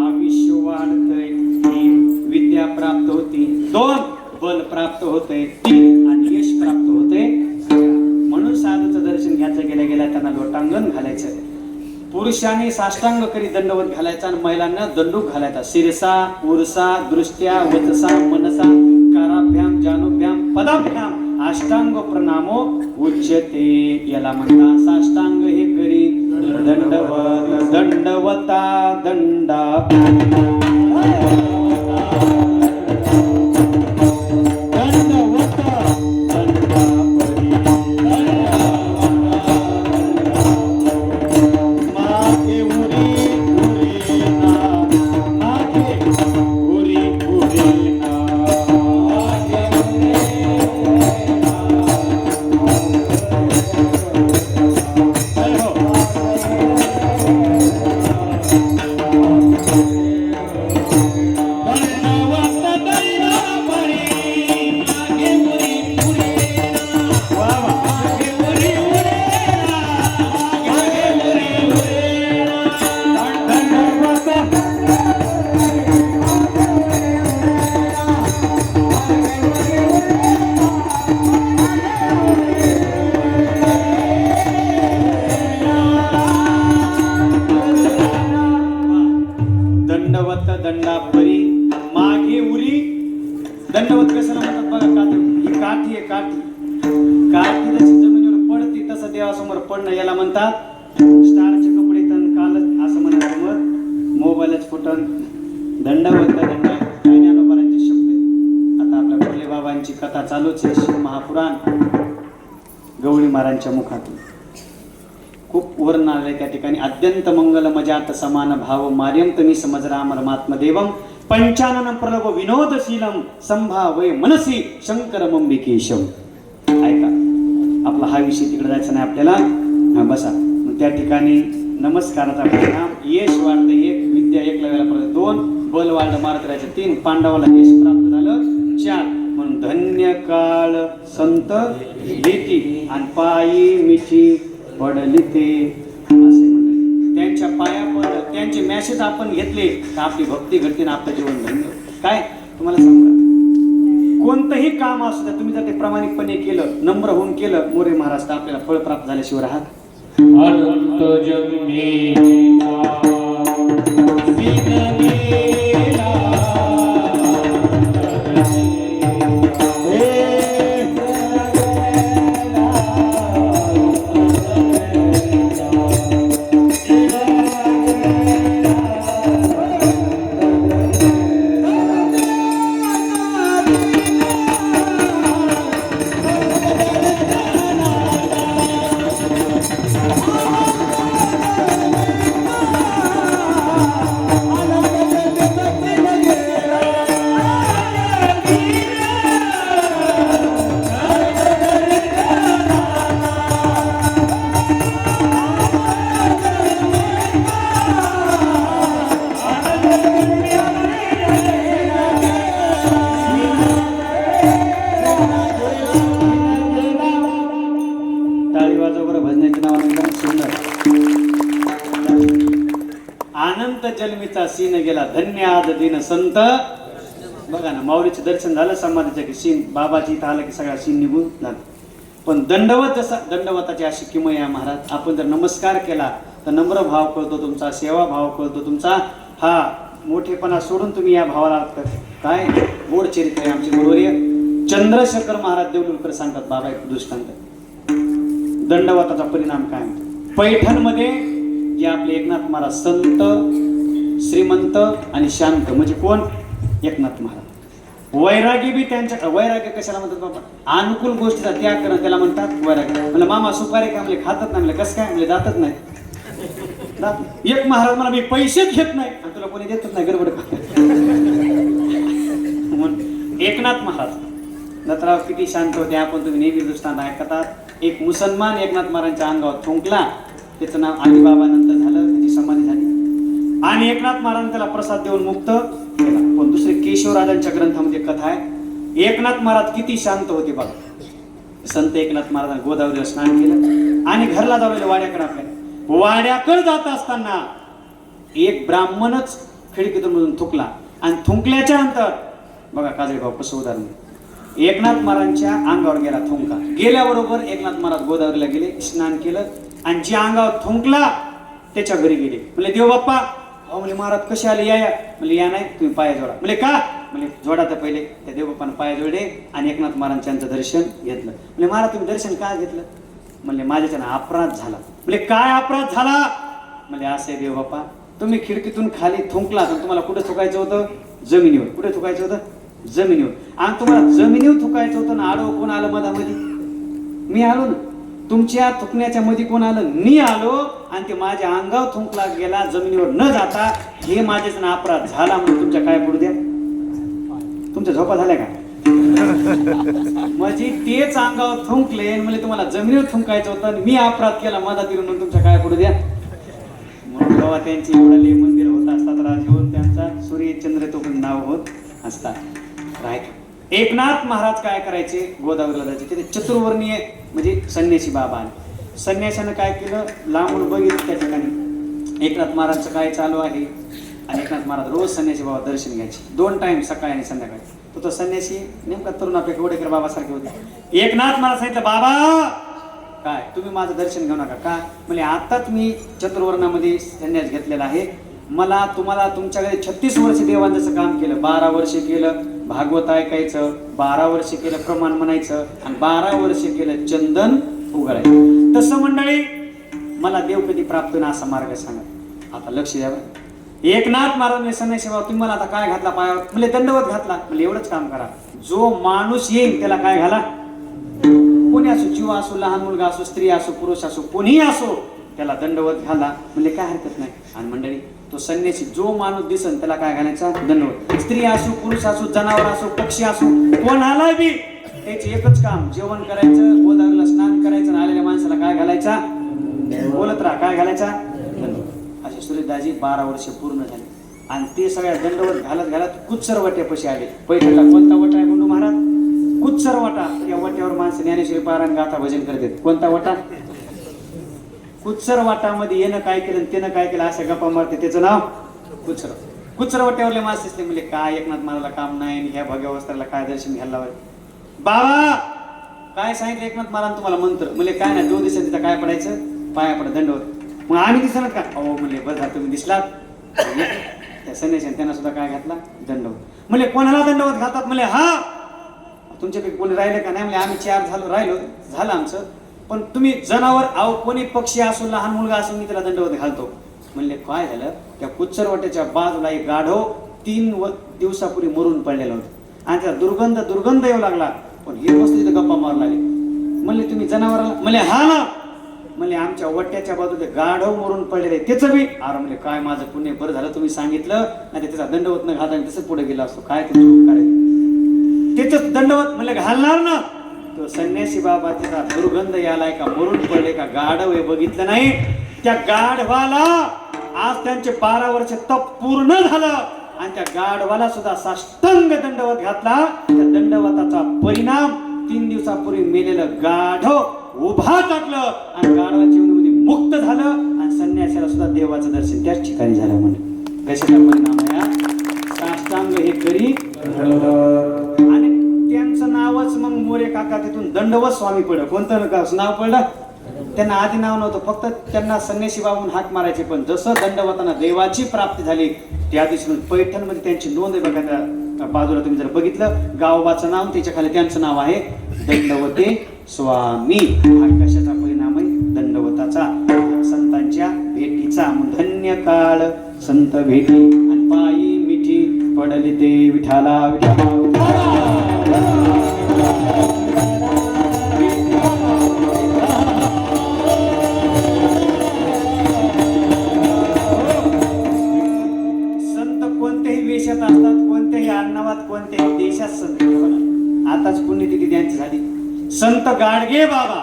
आयुष्य वाढतंय, 3 विद्या प्राप्त होती, 2 बल प्राप्त होते, 3 आणि यश प्राप्त होते. म्हणून साधूचं दर्शन घ्यायचं गेल्या गेल्या त्यांना लोटांगण घालायचं. पुरुषांनी साष्टांग करी दंडवत घालायचा आणि महिलांना दंडूक घालायचा. शिरसा उरसा दृष्ट्या वचसा मनसा काराभ्याम जानुभ्याम पदाभ्याम अष्टांग प्रणामो उच्यते. याला म्हणता साष्टांग हे करी दंडवत दंडवता दंडा महाराजांच्या मुखातून खूप वर्ण आले त्या ठिकाणी. अत्यंत मंगल मजात समान भाव मार्यंत मी समजराम रमात्मदेवम पंचानन प्रलभ विनोदशीलम संभावय मनसी शंकर मंबिकेशम. ऐका, आपला हा विषय तिकडे जायचा नाही आपल्याला. हा बसा. त्या ठिकाणी नमस्काराचा परिणाम यश वाढतं 1, विद्या 1 लावायला परत 2, बल वाढलं मारत राहायचं 3, पांडवाला यश प्राप्त झालं 4. म्हणून धन्य काळ संत भीती आणि पायी मिठी पडली ते असे म्हणले. त्यांच्या पाया पडलं, त्यांचे मॅसेज आपण घेतले तर आपली भक्ती घडते ना आपलं जीवन धन्य. काय तुम्हाला सांगू, कोणतंही काम असू द्या, तुम्ही जर ते प्रामाणिकपणे केलं, नम्र होऊन केलं, मोरे महाराज, तर आपल्याला फळ प्राप्त झाल्याशिवाय राहत. अनंत जग अनंत जन्मीचा सीन गेला धन्य आज दिन संत. बघा ना, माऊलीचं दर्शन झालं समाधीच्या की सीन, बाबाची इथं आलं की सगळा सीन निघून झाला. पण दंडवत, जसा दंडवताची अशी किमया महाराज, आपण जर नमस्कार केला तर नम्र भाव कळतो तुमचा, सेवा भाव कळतो तुमचा. हा मोठेपणा सोडून तुम्ही या भावाला काय गोड चरित्र आहे आमचे गुरुवर्य चंद्रशेखर महाराज देवलुरकर सांगतात. बाबा एक दृष्टांत, दंडवताचा परिणाम काय म्हणतो. पैठणमध्ये जे आपले एकनाथ महाराज संत, श्रीमंत आणि शांत, म्हणजे कोण? एकनाथ महाराज. वैरागी बी त्यांच्या, वैराग्य कशाला म्हणतात बाबा? अनुकूल गोष्टीचा त्याग करणं, त्याला म्हणतात वैराग्य. म्हणजे मामा सुपारी का म्हणले खातच नाही, म्हणले कसं काय? म्हणले जातच नाही. एक महाराज मला मी पैसेच घेत नाही आणि तुला कोणी देतच नाही, गडबड. एकनाथ महाराज दत्तराव किती शांत होते, आपण तुम्ही नेहमी दृष्टांत ऐकतात. एक मुसलमान एकनाथ महाराजांच्या अंगावर थुंकला, त्याचं नाव अलिबाबा नंतर झालं, त्याची समाधी झाली आणि एकनाथ महाराजांनी त्याला प्रसाद देऊन मुक्त केला. पण दुसरे केशवराजांच्या ग्रंथामध्ये कथा आहे, एकनाथ महाराज किती शांत होते बघा. संत एकनाथ महाराजांनी गोदावरीला स्नान केलं आणि घरला जावलेलं वाड्याकडे, आपल्या वाड्याकडे जात असताना एक ब्राह्मणच खिडकीतून मधून थुकला आणि थुंकल्याच्या नंतर बघा काजळे भाऊ कसं उदाहरण, एकनाथ महाराजांच्या अंगावर गेला थुंका. गेल्याबरोबर एकनाथ महाराज गोदावरीला गेले, स्नान केलं आणि जे अंगावर थुंकला त्याच्या घरी गेले. म्हणले देव बाप्पा, अहो म्हणजे महाराज कसे आले, या म्हणजे या नाही, तुम्ही पाया जोडा. म्हणजे का? म्हणजे जोडा तर पहिले. त्या देवबाप्पानं पाया जोडले आणि एकनाथ महाराजांचं दर्शन घेतलं. म्हणजे महाराज तुम्ही दर्शन का घेतलं? म्हणजे माझ्याच्यानं अपराध झाला. म्हणजे काय अपराध झाला? म्हणजे असे देवबाप्पा, तुम्ही खिडकीतून खाली थुंकला तर तुम्हाला कुठे थुकायचं होतं? जमिनीवर. कुठे थुकायचं होतं? जमिनीवर. आणि तुम्हाला जमिनीवर थुकायचं होतं ना, आडवं कोण आलं मधामध्ये? मी आलो ना. तुमच्या थुकण्याच्या मध्ये कोण आलं? मी आलो आणि ते माझ्या अंगावर थुंकला गेला, जमिनीवर न जाता. हे माझ्याच ना अपराध झाला म्हणून तुमच्या काय पडू द्या? तुमच्या झोपा झाल्या का? म्हणजे तेच अंगावर थुंकले म्हणजे तुम्हाला जमिनीवर थुंकायचं होतं, मी अपराध केला मधात म्हणून तुमच्या काय पडू द्या? म्हणून बाबा त्यांची एवढे मंदिर होत असतात, राजवून त्यांचा सूर्य चंद्र तो पण नाव होत असतात. राईट. एकनाथ महाराज काय करायचे? गोदावरीला जायचे. तिथे चतुर्वर्णीय म्हणजे संन्यासी बाबा आले. संन्यासानं काय केलं? लांबून बघितलं त्या ठिकाणी एकनाथ महाराजचं काय चालू आहे आणि एकनाथ महाराज रोज संन्यासी बाबा दर्शन घ्यायचे 2 टाइम, सकाळी आणि संध्याकाळी. तो संन्यासी नेमका तरुणापेक्षा वडेकर बाबासारखे होते. एकनाथ महाराज सांगितलं, बाबा काय तुम्ही माझं दर्शन घेऊ नका का? म्हणजे आताच मी चतुर्वर्णामध्ये संन्यास घेतलेला आहे. मला तुम्हाला तुमच्याकडे 36 वर्ष देवांचं काम केलं, 12 वर्ष केलं भागवत ऐकायचं, 12 वर्ष केलं प्रमाण म्हणायचं आणि 12 वर्ष केलं चंदन उघडायचं. तसं मंडळी मला देव कधी प्राप्त ना असा मार्ग सांगा. आता लक्ष द्यावं. एकनाथ महाराज संन्यासी बाबा तुम्ही मला आता काय घातला पायावर? म्हणजे दंडवत घातला. म्हणजे एवढंच काम करा, जो माणूस येईल त्याला काय घाला? कोणी असो, जीव असो, लहान मुलगा असो, स्त्री असो, पुरुष असो, कोणीही असो, त्याला दंडवत घाला म्हणजे काय हरकत नाही. आणि मंडळी, तो संन्यासी जो माणूस दिसन त्याला काय घालायचा? दंडवत. स्त्री असो, पुरुष असो, जनावर असो, पक्षी असो, कोणाला बी त्याचे एकच काम, जेवण करायचं, गोदावरीला स्नान करायचं, आणि आलेल्या माणसाला काय घालायचा? बोलत राहा, काय घालायचा? दंडवत. असे सुरेशदाजी 12 वर्ष पूर्ण झाले आणि ते सगळ्या दंडवत घालत घालत कुचर वाट्यापाशी आले. पैठणला कोणता वटा आहे गुंडू महाराज? कुचर वटा. या वट्यावर माणसं ज्ञानेश्वरी पारायण गाथा भजन करतात. कोणता वटा? कुचर वाटामध्ये येणं काय केलं, त्यानं काय केलं, अशा गप्पा मारते, त्याचं नाव कुचर. कुचर वाट्यावरले माणसं असले म्हणजे काय एकनाथ महाराजला काम नाही, ह्या भगव्या वस्त्राला काय दर्शन घ्यायला लावाय? बाबा काय सांगितलं एकनाथ महाराज तुम्हाला मंत्र? म्हणजे काय नाही, 2 दिवसांनी तिथं काय पडायचं? पाया पडा दंडवत. मग आम्ही दिसणार का? अहो म्हणले बरं तुम्ही दिसलात. त्या संन्याशाने त्यांना सुद्धा काय घातला? दंडवत. म्हणजे कोणाला दंडवत घालतात? म्हणजे हा तुमच्यापैकी कोणी राहिलं का? नाही म्हणजे आम्ही 4 राहिलो, झालं आमचं. पण तुम्ही जनावर आहो, कोणी पक्षी असो, लहान मुलगा असो, मी त्याला दंडवत घालतो. म्हणले काय झालं? त्या कुच्चर वाट्याच्या बाजूला एक गाढव 3 दिवसापूर्वी मरून पडलेला होता आणि त्याला दुर्गंध येऊ लागला. पण हे मस्त तिथे गप्पा मारू लागले. म्हणले तुम्ही जनावराला? म्हणले हा ना. म्हणले आमच्या वट्याच्या बाजूला गाढव मरून पडलेले त्याचं बी. अरे म्हणले काय माझं पुण्य, बरं झालं तुम्ही सांगितलं, नाही त्याचा दंडवत न घालता तसंच पुढे गेला असतो. काय तुमचं उपकार आहे? त्याच दंडवत म्हणले घालणार ना. तो संन्यासी बाबा त्याचा दुर्गंध यालाय का, मरून पडले का, गाढव हे बघितलं नाही. त्या गाढवाला आज त्यांचे 12 वर्ष तप पूर्ण झालं आणि त्या गाढवाला सुद्धा साष्टांग दंडवत घातला. त्या दंडवताचा परिणाम 3 दिवसापूर्वी मेलेलं गाढव उभा टाकलं आणि गाढवाच्या जीवनामध्ये मुक्त झालं आणि संन्यासाला सुद्धा देवाचं दर्शन त्याच ठिकाणी झालं. म्हणजे कशाचा परिणाम आहे? साष्टांग हे करी. आणि त्यांचं नावच मग मोरे काका तिथून दंडवत स्वामी पडलं. कोणतं नाव पडलं? त्यांना आधी नाव नव्हतं, फक्त त्यांना संन्यासी बाबून हाक मारायचे. पण जसं दंडवतांना देवाची प्राप्ती झाली त्या दिवशी पैठण मध्ये त्यांची नोंद आहे बघा. त्या बाजूला तुम्ही जर बघितलं, गावोबाचं नाव, त्याच्या खाली त्यांचं नाव आहे दंडवते स्वामी. हा कशाचा परिणाम आहे? दंडवताचा. संतांच्या भेटीचा. धन्य काळ संत भेटी आणि पायी मिठी पडली ते विठाला असतात, कोणत्याही आडनावात, कोणत्याही देशात संत. आताच पुण्यतिथी त्यांची झाली. संत गाडगे बाबा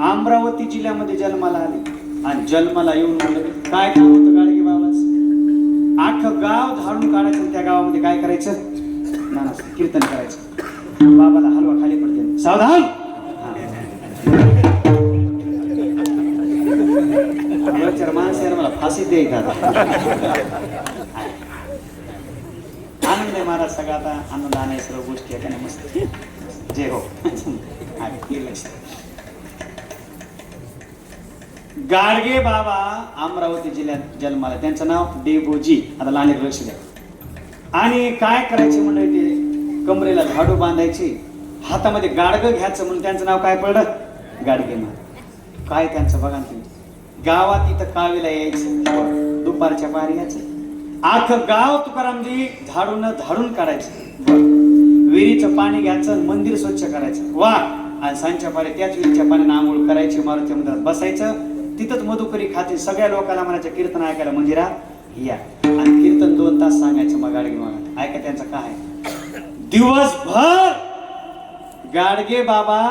अमरावती जिल्ह्यामध्ये जन्माला आले आणि जन्माला येऊन म्हणलं काय काम होतं गाडगे बाबाच? अख्खं गाव झाडून काढायचं, त्या गावामध्ये काय करायचं? नाना कीर्तन करायचं. बाबाला हलवा खाली पडते, सावधान. माणसं मला फाशी द्यायचा आनंद आहे महाराज. सगळं आता आनंद आणाय सर्व गोष्टी आहे का नाही? मस्त. जय हो. गाडगे बाबा अमरावती जिल्ह्यात जन्माला. त्यांचं नाव डेबोजी. आता लहान लक्ष द्या. आणि काय करायचे म्हणजे ते कमरेला झाडू बांधायचे, हातामध्ये गाडगं घ्यायचं म्हणून त्यांचं नाव काय पडलं? गाडगे महाराज. काय त्यांचं बघा तुम्ही. गावात इथं कावीला यायचं, दुपारच्या पारी यायचं. आखं गाव तुकारामजी झाडून काढायचं. विहिरीचं पाणी घ्यायचं, मंदिर स्वच्छ करायचं. वा. आणि सांच्या पारी त्याच विहिरीच्या पाण्याने आंघोळ करायची, मारुती मंदिरात बसायचं. तिथंच मधुकरी खाते. सगळ्या लोकांना म्हणायचं कीर्तन ऐकायला मंदिरात या. आणि कीर्तन 2 तास सांगायचं. मग गाडगे बाबा ऐका त्यांचं काय. दिवसभर गाडगे बाबा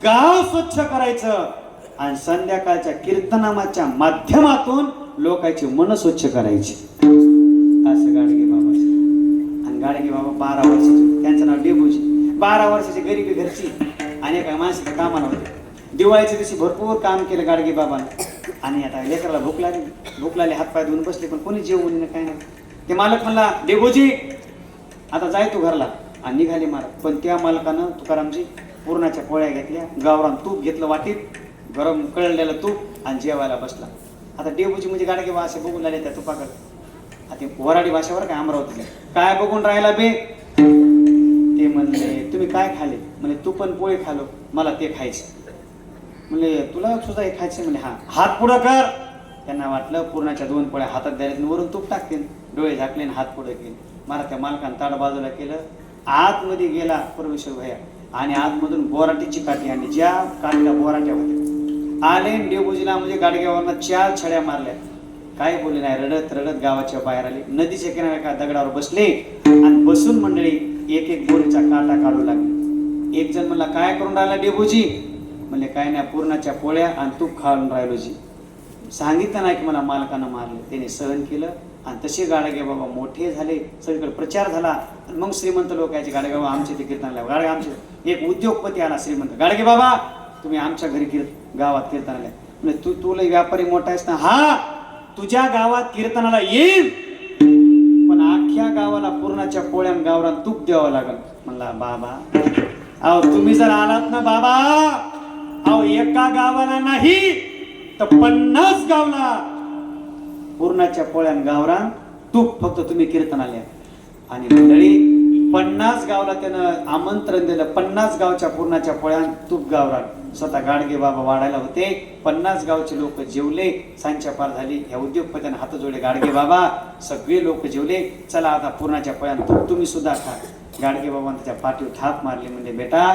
गाव स्वच्छ करायचं आणि संध्याकाळच्या कीर्तनामाच्या माध्यमातून लोकांची मन स्वच्छ करायची. असं गाडगे बाबाचं. आणि गाडगे बाबा 12 वर्षाचे. त्यांचं नाव डेबोजी. 12 वर्षाची गरिबी घरची आणि एका माणसाच्या कामाला होते. दिवाळीच्या दिवशी भरपूर काम केलं गाडगे बाबांना. आणि आता लेकराला भूक लागली, हातपाय धुवून बसले, पण कोणी जेवण नाही, काय नाही. ते मालक म्हणला डेबोजी आता जाय तू घरला. आणि निघाले महाराज. पण त्या मालकानं तुकारामजी पुरणाच्या पोळ्या घेतल्या, गावरान तूप घेतलं वाटीत, गरम कळलेलं तूप, आणि जेवायला बसला. आता डेबोजी म्हणजे गाडगे बाबा असे बघून लागले त्या तुपाकडे. आता वराडी भाषेवर काय अमरावतीला काय बघून राहिला बे? ते म्हणले तुम्ही काय खाले? म्हणजे तू पण पोळी खालो, मला ते खायचं. म्हणले तुला सुद्धा हे खायचं? म्हणजे हा. हात पुढं कर. त्यांना वाटलं पूर्णाच्या 2 पोळ्या हातात द्यायला, वरून तूप टाकते. डोळे झाकले, हात पुढे केले. मला त्या मालकानं ताड बाजूला केलं. आतमध्ये गेला परमेश्वर भैया. आणि आतमधून बोराटीची काठी आणि ज्या काठीला बोराट्या होत्या आले डेबुजीला म्हणजे गाडग्यावरनं 4 छड्या मारल्या. काय बोलले नाही, रडत रडत गावाच्या बाहेर आले. नदीच्या किनाऱ्या एका दगडावर बसले आणि बसून मंडळी एक एक बोरीचा काटा काढू लागले. एक जण म्हणला, काय करून राहिला डेबूजी? म्हणले, काय नाही, पुरणाच्या पोळ्या आणि तूप खाऊन राहिलो जी. सांगितलं नाही की मला मालकानं मारले. त्याने सहन केलं आणि तसे गाडगे बाबा मोठे झाले, सगळीकडे प्रचार झाला. आणि मग श्रीमंत लोक यायचे, गाडगे बाबा आमचे ते कीर्तनाला. गाडगे आमचे एक उद्योगपती आला श्रीमंत, गाडगे बाबा तुम्ही आमच्या घरी गावात कीर्तनाला. म्हणजे तुला व्यापारी मोठा आहेस ना? हा, तुझ्या गावात कीर्तनाला येईल, पण अख्ख्या गावाला पुरणाच्या पोळ्या गावरान तूप द्यावं लागल. म्हणला, बाबा अहो तुम्ही जर आलात ना बाबा, अहो एका गावाला नाही तर 50 गावला पुरणाच्या पोळ्या गावरान तूप फक्त तुम्ही कीर्तनाला. आणि मंडळी 50 गावला त्यानं आमंत्रण दिलं. 50 गावच्या पुरणाच्या पोळ्या तूप गावरान. स्वतः गाडगे बाबा वाढायला होते. 50 गावचे लोक जेवले. सांच्या पार झाली. ह्या उद्योगपत्यानं हात जोडले, गाडगे बाबा सगळे लोक जेवले, चला आता पुरणाच्या पोळ्या तूप तुम्ही सुद्धा खा. गाडगे बाबांनी त्याच्या पाठीवर थाप मारली. म्हणजे बेटा,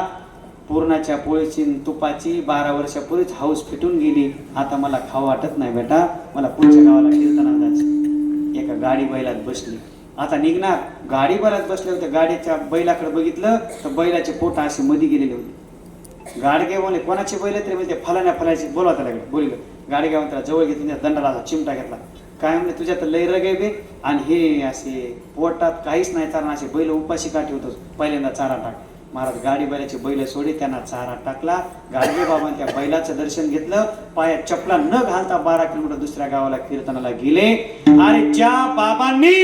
पुरणाच्या पोळीची तुपाची 12 वर्षापूर्वीच हाऊस फिटून गेली. आता मला खाऊ वाटत नाही बेटा, मला पुढच्या गावाला कीर्तनाला जायचं. एका गाडी बैलात बसली. आता निघणार. गाडी बैलात बसले होते. गाडीच्या बैलाकडे बघितलं तर बैलाचे पोट असे मध्ये गेलेले होते. गाडगे बोलले, कोणाचे बैल तरी म्हणजे फलाण्या फलायचे बोलवता लागले. बोललं गाडगे त्याला जवळ घेतून दंडाला चिमटा घेतला. काय म्हणजे तुझ्या तर लय रग आहे आणि हे असे पोटात काहीच नाही चालणार, असे बैल उपाशी काठी होतो. पहिल्यांदा चारा टाक. महाराज गाडी बैलाचे बैल सोडे, त्यांना चारा टाकला. गाडगे बाबांनी त्या बैलाचं दर्शन घेतलं. पायात चपला न घालता 12 किलोमीटर दुसऱ्या गावाला कीर्तनाला गेले. आणि ज्या बाबांनी,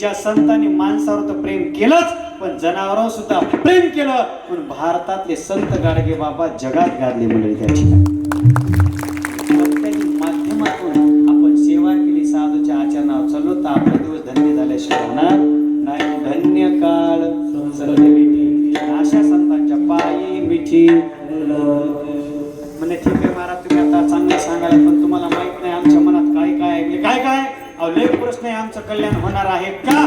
ज्या संतांनी माणसावर तर प्रेम केलंच, पण जनावरांवर सुद्धा प्रेम केलं, पण भारतातले संत गाडगे बाबा जगात गाजले मंडळी. त्याची माध्यमातून आपण सेवा केली, साधूच्या आचरणावर चाललो तर आपले दिवस धन्य झाल्याशिवाय होणार नाही. धन्य काळ अशा संतांच्या पायी मिठी. म्हणजे ठीक आहे महाराज, तुम्ही आता चांगलं सांगायला, पण तुम्हाला माहित नाही आमच्या मनात काय काय आहे. काय काय अहो, लय प्रश्न आहे, आमचं कल्याण होणार आहे का?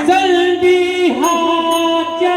जल्दी हाच्या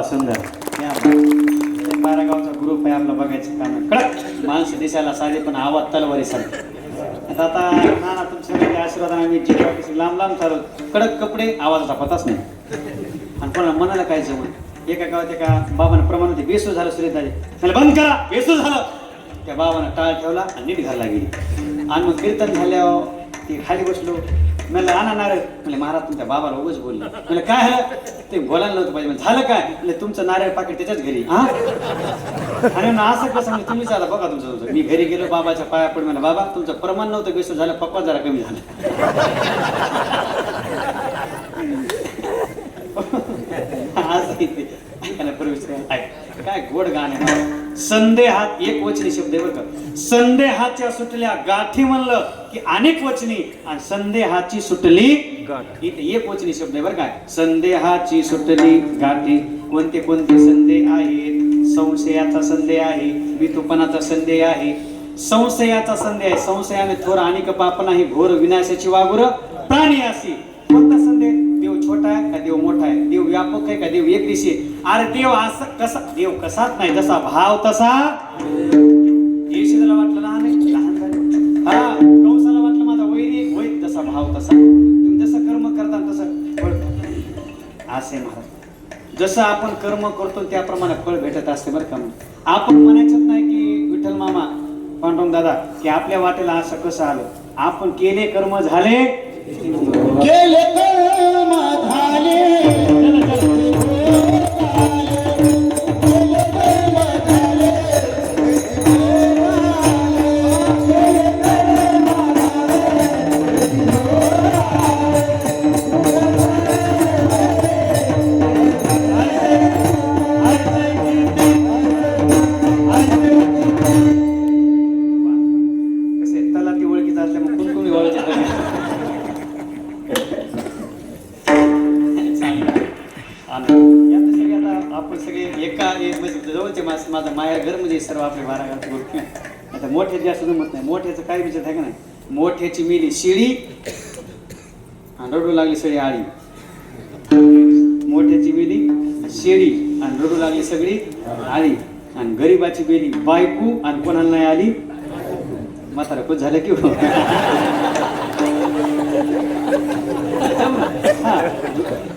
सुंदर. बारा गावचा ग्रुप आहे आपला, बघायचं काम. कडक माणसं दिसायला साधे पण आवाज तलवारी सारखे. आता नाना तुमच्या आशीर्वादाने आम्ही जिथे लांब लांब चालू, कडक कपडे, आवाजाचा पताच नाही. आणि कोणाला मनाला काय जमन. एका गावात एका बाबांना प्रमाण होते, बेसूर झालं सुरेश त्याला बंद करा, बेसूर झालं. त्या बाबानं टाळ ठेवला आणि नीट घरला गेली. आणि मग कीर्तन झाल्यावर ते खाली बसलो. म्हणलं आणा नारळ. म्हणले महाराज तुमच्या बाबाला उगाच बोलले. म्हणलं काय झालं? ते बोलायला नव्हतं पाहिजे. झालं काय? म्हणजे तुमचं नारळ पाकिट त्याच्याच घरी. हा आणि म्हणलं असं कसं? म्हणजे तुम्हीच आता बघा तुमचं. मी घरी गेलो बाबाच्या पाया पड. म्हणलं बाबा तुमचं प्रमाण नव्हतं बेसू झालं, पप्पा जरा कमी झालं. असं इथे ऐकायला काय गोड गाणं. संदेहात एक वचनी शब्द आहे बरं का. संदेहाच्या सुटल्या गाठी म्हणलं की अनेक वचनी, आणि संदेहाची सुटली इथे एक वचनी शब्द आहे बरं काय. संदेहाची सुटली गाठी. कोणते कोणते संदेह आहेत? संशयाचा संदेह आहे, वितुपणाचा संदेह आहे, संशयाचा संदेह आहे. संशयाने थोर अनेक पाप नाही, घोर विनाशाची वागुर प्राणी अशी. कोणता संदेह? देव छोटा आहे का देव मोठा आहे? देव व्यापक आहे का देव एक दिवशी? अरे देव असं कसा? देव कसाच नाही, जसा भाव तसा. येशूला वाटलं लहान आहे, लहान झालं. हा कंसाला वाटलं माझा वैरी होय, जसा भाव तसा. तुम्ही जसं कर्म करता तसं असे महाराज. जसं आपण कर्म करतो त्याप्रमाणे फळ भेटत असते बरं का. आपण म्हणायचंच नाही की विठ्ठल मामा, पांडुरंग दादा, की आपल्या वाटेला असं कसं आलं. आपण केले कर्म झाले, केले कर्म झाले, कसे तला ती ओळखीत असल्यामुळे कुणकुणी ओळखीत आपण सगळे एका जवळचे माझा माया घर म्हणजे सर्व आपले बारागात गोष्टी. आता मोठे जास्त जमत नाही. मोठ्याचं काय विचार आहे का नाही. मोठ्याची मिली शिळी आणि रडू लागली सगळी आळी. मोठ्याची मिली शेळी आणि रडू लागली सगळी आळी. आणि गरीबाची बेली बायकू आणि कोणाला नाही आली म्हातारा खुश झालं की.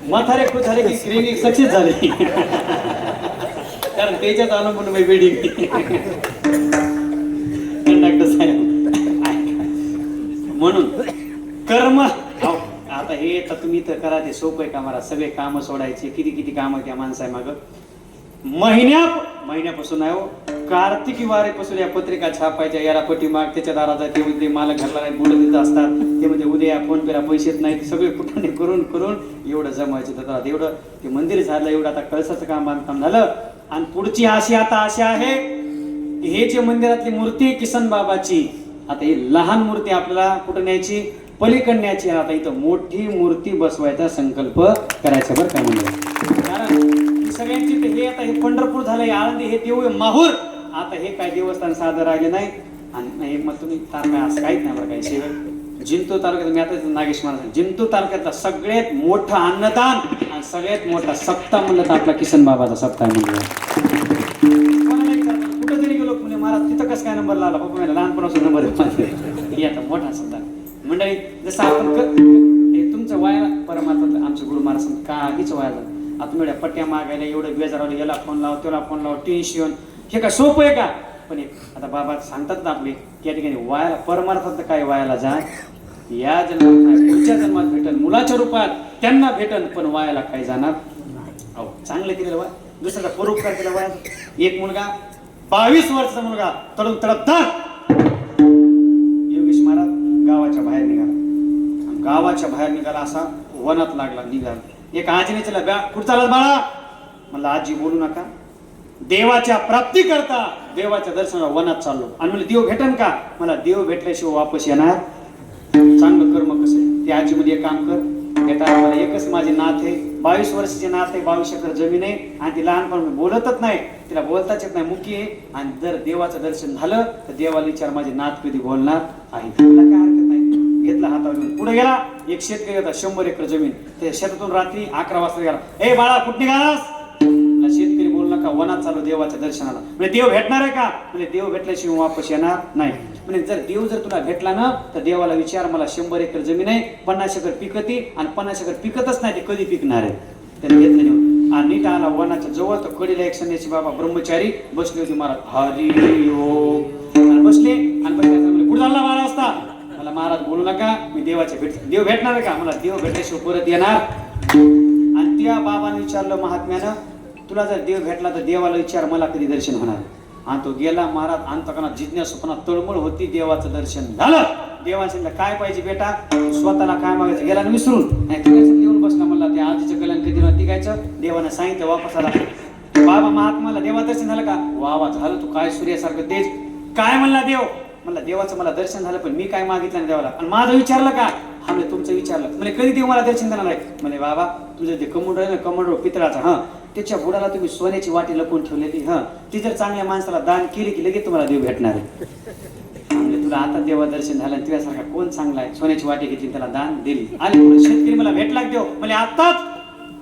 म्हातारे खुश झाले की क्लिनिक सक्सेस झाले, कारण त्याच्यात अवलंबून बिल्डिंग. कंडक्टर साहेब म्हणून कर्म. आता हे तर तुम्ही तर करा, ते सोपं आहे का मला? सगळे काम सोडायचे. किती किती काम त्या माणसा माग महिन्यापासून आहे हो. कार्तिकी वारेपासून या पत्रिका छापायच्या, याला पटी माग, त्याच्या दाराचा ते उद्या मला घरला नाही बोलत देत असतात. ते म्हणजे उद्या फोन पेला पैसेच नाही, सगळे कुठे करून करून एवढं जमायचं तर एवढं ते मंदिर झालं. एवढं आता कळसाचं काम बांधकाम झालं. आणि पुढची अशी आता अशी आहे की हे जे मंदिरातली मूर्ती किसन बाबाची, आता ही लहान मूर्ती आपल्याला कुठं न्यायची? पलीकडे न्यायची. आता इथं मोठी मूर्ती बसवायचा संकल्प करायचा बरं काय म्हणलं. कारण सगळ्यांची हे आता हे पंढरपूर झालंय, आळंदी हे देव माहूर. आता हे काय देवस्थान साधं राहिले नाही. आणि एक मग तुम्ही तारखा असं काहीच नाही बरं काय. शिवाय जिंतूर तालुक्यात मी आता नागेश महाराज, जिंतूर तालुक्यातला सगळ्यात मोठं अन्नदान आणि सगळ्यात मोठा सप्ताह म्हणलं तर आपला किसन बाबाचा सप्ताह म्हणलं. कुठं जरी गेलो पुणे महाराज तिथं कसं काय नंबर लावला? बाबा मला लहानपणापासून नंबर हे आता मोठा सप्ताह मंडळी. जसं आपण हे तुमचं वयाला परमात्मा आमचे गुरु महाराज काहीच वयाला. आता एवढ्या पट्ट्या मागायला, एवढं बेजारावलं, याला फोन लाव त्याला फोन लाव, टेन्शन. हे काय सोपं आहे का? पण आता बाबा सांगतात ना आपले त्या ठिकाणी वयाला परमार्थात काय वयाला जा, या जन्मात नाही पुढच्या जन्मात भेटल, मुलाच्या रूपात त्यांना भेटल, पण वयाला काय जाणार. अहो चांगलं केलेलं वय, दुसऱ्याचा परोपकार केला वया. एक मुलगा 22 वर्षाचा मुलगा तडून तडपता योगेश महाराज गावाच्या बाहेर निघाला. गावाच्या बाहेर निघाला असा वनात लागला. निघाला एक आजीने चला कुठं चालत बाळा? म्हणलं आजी बोलू नका, देवाच्या प्राप्ती करता देवाच्या दर्शनाला वनात चाललो. आणि म्हणजे देव भेटन का? मला देव भेटल्याशिवाय वापस येणार. चांगलं कर्म कसं ते आजीमध्ये एक काम कर बेटा, मला एकच माझी नात आहे, 22 वर्षाची नात आहे, 22 एकर जमीन आहे, आणि ती लहानपण बोलतच नाही, तिला बोलताच येत नाही, मुकी आहे. आणि जर देवाचं दर्शन झालं तर देवाला विचार माझी नात कधी बोलणार आहे. तुला काय हरकत नाही. घेतला हातावर पुढे गेला. एक शेतकरी होता 100 एकर जमीन. त्या शेतातून रात्री 11 वाजता गेला. ए बाळा कुठं निघालास? शेतकरी बोल नका, वनात चालू देवाच्या दर्शनाला. म्हणजे देव भेटणार आहे का? म्हणजे देव भेटल्याशिवाय वापस येणार नाही. म्हणजे जर देव जर तुला भेटला ना तर देवाला विचार मला 100 एकर जमीन आहे, 50 एकर पिकती, आणि 50 एकर पिकतच नाही, ते कधी पिकणार आहे? त्याने घेतलं नेऊन आणि नीट आला वनाच्या जवळ. तर कडीला एक संन्यासी बाबा ब्रह्मचारी बसले होते. महाराज हरी ओम बसले. आणि कुठं चालला 12 वाजता? मला महाराज बोलू नका, मी देवाच्या देव भेटणार का? मला देव भेटल्याशिवाय परत येणार. आणि त्या बाबाने विचारलं महात्म्यानं, तुला जर देव भेटला तर देवाला विचार मला कधी दर्शन होणार. आणि तो गेला. महाराज अंतकरणात जिज्ञासूपणा तळमळ होती. देवाचं दर्शन झालं. देवाने सांगितलं काय पाहिजे बेटा, स्वतःला काय मागायचं गेला विसरून नाही येऊन बसला. म्हणला ते आजीचं कल्याण कधी टिकायचं. देवाने सांगितलं वापस आला. बाबा महात्माला देवा दर्शन झालं का? वा झालं. तू काय सूर्यासारखं तेज. काय म्हणला देव? म्हणला देवाचं मला दर्शन झालं, पण मी काय मागितलं नाही देवाला. आणि माझं विचारलं का? हा म्हणजे तुमचं विचारलं. म्हणजे कधी देव मला दर्शन देणार आहे? म्हणजे बाबा तुझं ते कमंडळ आहे ना, कमंडळ पितळाचा, हा त्याच्या बुडाला तुम्ही सोन्याची वाटी लपून ठेवलेली, हा ती जर चांगल्या माणसाला दान केली की लगेच तुम्हाला देव भेटणार आहे. म्हणजे तुला आता देवा दर्शन झालं, तुझ्यासारखा कोण चांगला आहे? सोन्याची वाटी घेतली, त्याला दान दिली. आणि पुढे शेतकरी मला भेटला देव म्हणजे आताच.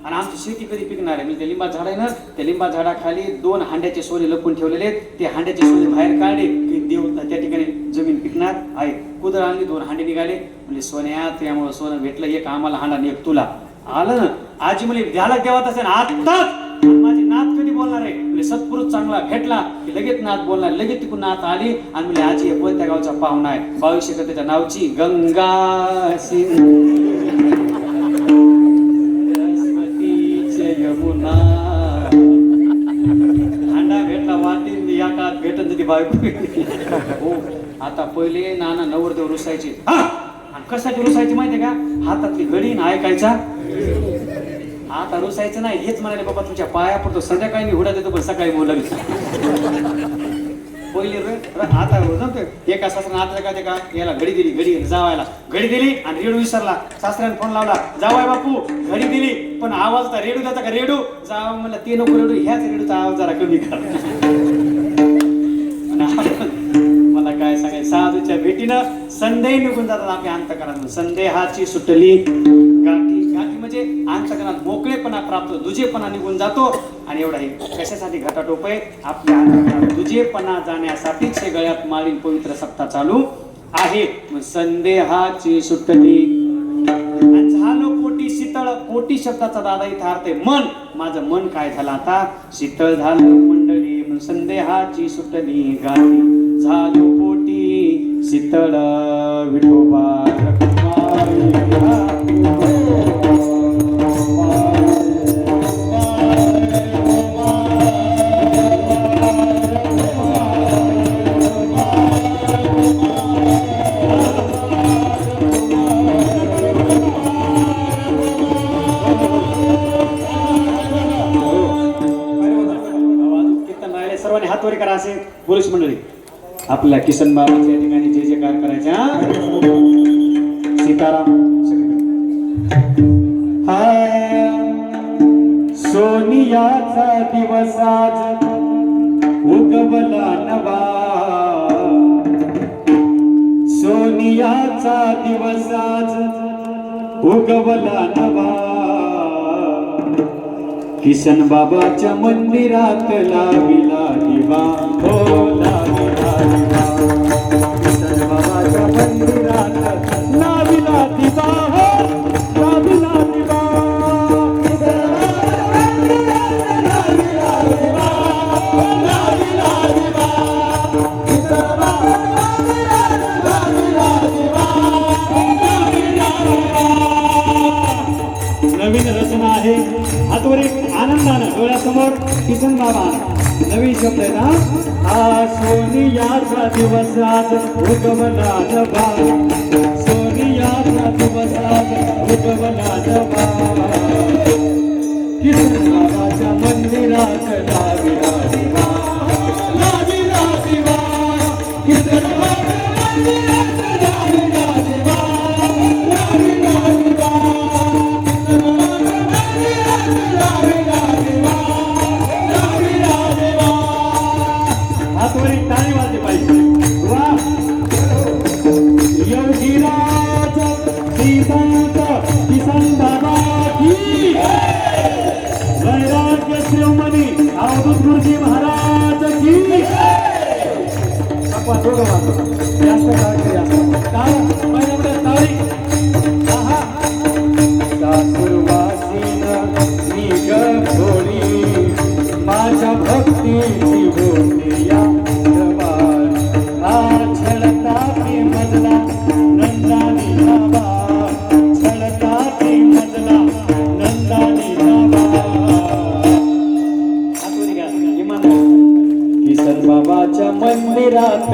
आणि आमची शेती कधी पिकणार आहे? म्हणजे ते लिंबा झाड आहे ना, त्या लिंबा झाडाखाली 2 हांड्याचे सोने लपून ठेवलेले. ते हांड्याचे सोने बाहेर काढले की देव त्या ठिकाणी जमीन पिकणार आहे. कुदळ आणली, 2 हांडे निघाले. म्हणजे सोन्या त्यामुळे सोनं भेटलं. एक आम्हाला हांडा आणि एक तुला. आलं ना आजी म्हणजे द्यायला देवात असेल आत्ताच. माझी नात कधी बोलणार आहे? म्हणजे सत्पुरुष चांगला भेटला की लगेच नात बोलणार. लगेच तिकून नात आली आणि म्हणजे आजी कोणत्या गावचा पाहुणा आहे? 22 त्याच्या नावची गंगा यमुना. हांडा भेटला वाटीन या काळात भेटत ती बायको. हो आता पहिले नाना नवरदेव रुसायचे. आणि कशाची रुसायची माहितीये का? हातातली घडी ना ऐकायचा. आता रुसायचं नाही. हेच म्हणाले बाबा तुमच्या पाया पडतो. संध्याकाळी मी हुडा देतो पण सकाळी बोलले. पहिले आता जमते एका सासऱ्याने आता काय का याला घडी दिली, घडी जावायला घडी दिली आणि रेडू विसरला. सासऱ्याने फोन लावला, जावाय बापू घडी दिली पण आवाज होता रेडू द्याचा का? रेडू जावा म्हणलं ते नको रेडू, ह्याच रेडूचा आवाज जरा कमी कर. मला काय सांगायचं, साधूच्या भेटीनं संदेह निघून जातात आपल्या अंतकरणातून. संदेहाची सुटली गाठी. गाठी म्हणजे अंतकरणात मोकळेपणा प्राप्त, दुजेपणा निघून जातो. आणि एवढा हे कशासाठी घटाटोप आहे? आपल्या अंतकरणात दुजेपणा जाण्यासाठीच हे गळ्यात माळीन पवित्र सप्ताह चालू आहे. संदेहाची सुटली आणि झालो कोटी शीतळ. कोटी शब्दाचा दादा इथं अर्थ आहे मन. माझं मन काय झालं आता? शीतळ झालं मंडळी. संदेहाची सुटली गाठी. झालो कोटी शीतळ विठोबा सर्वांनी हात वर करा. असे पुरुष मंडळी आपल्या किसन बाबाच्या ठिकाणी जे जे कार्य करायचे. सीताराम. सोनियाचा दिवस आज उगवला नवा. सोनियाचा दिवस आज उगवला नवा. किसन बाबाच्या मंदिरात लाविला दिवा. हो लाविला दिवा. किसन बाबाच्या मंदिरात लाविला दिवा. हो लाविला दिवा. नवीन रचना आहे. हातवरील आनंदानं डोळ्यासमोर किसन बाबा नवीन शब्द आहे ना. हा सोनियाचा दिवस आज उगवला नवा. सोनियाचा दिवस आज उगवला नवा. किसन बाबाच्या मंदिरात लाविला दिवा. लाविला दिवा. किसन बाबाच्या मंदिरात लाविला दिवा. लाविला दिवा. हातवरील टाळी वाजली पाहिजे. वा योगीराज श्रीसंत किसन बाबा की वैराग्य शिरोमणी अवधूत गुरुजी महाराज की. दोघं वाजतो जास्त टाळी. सासुरवासीन निग भोळी माझ्या भक्तीची बोलया. हा छळता की मजला नंदा बाबाच्या मंदिरात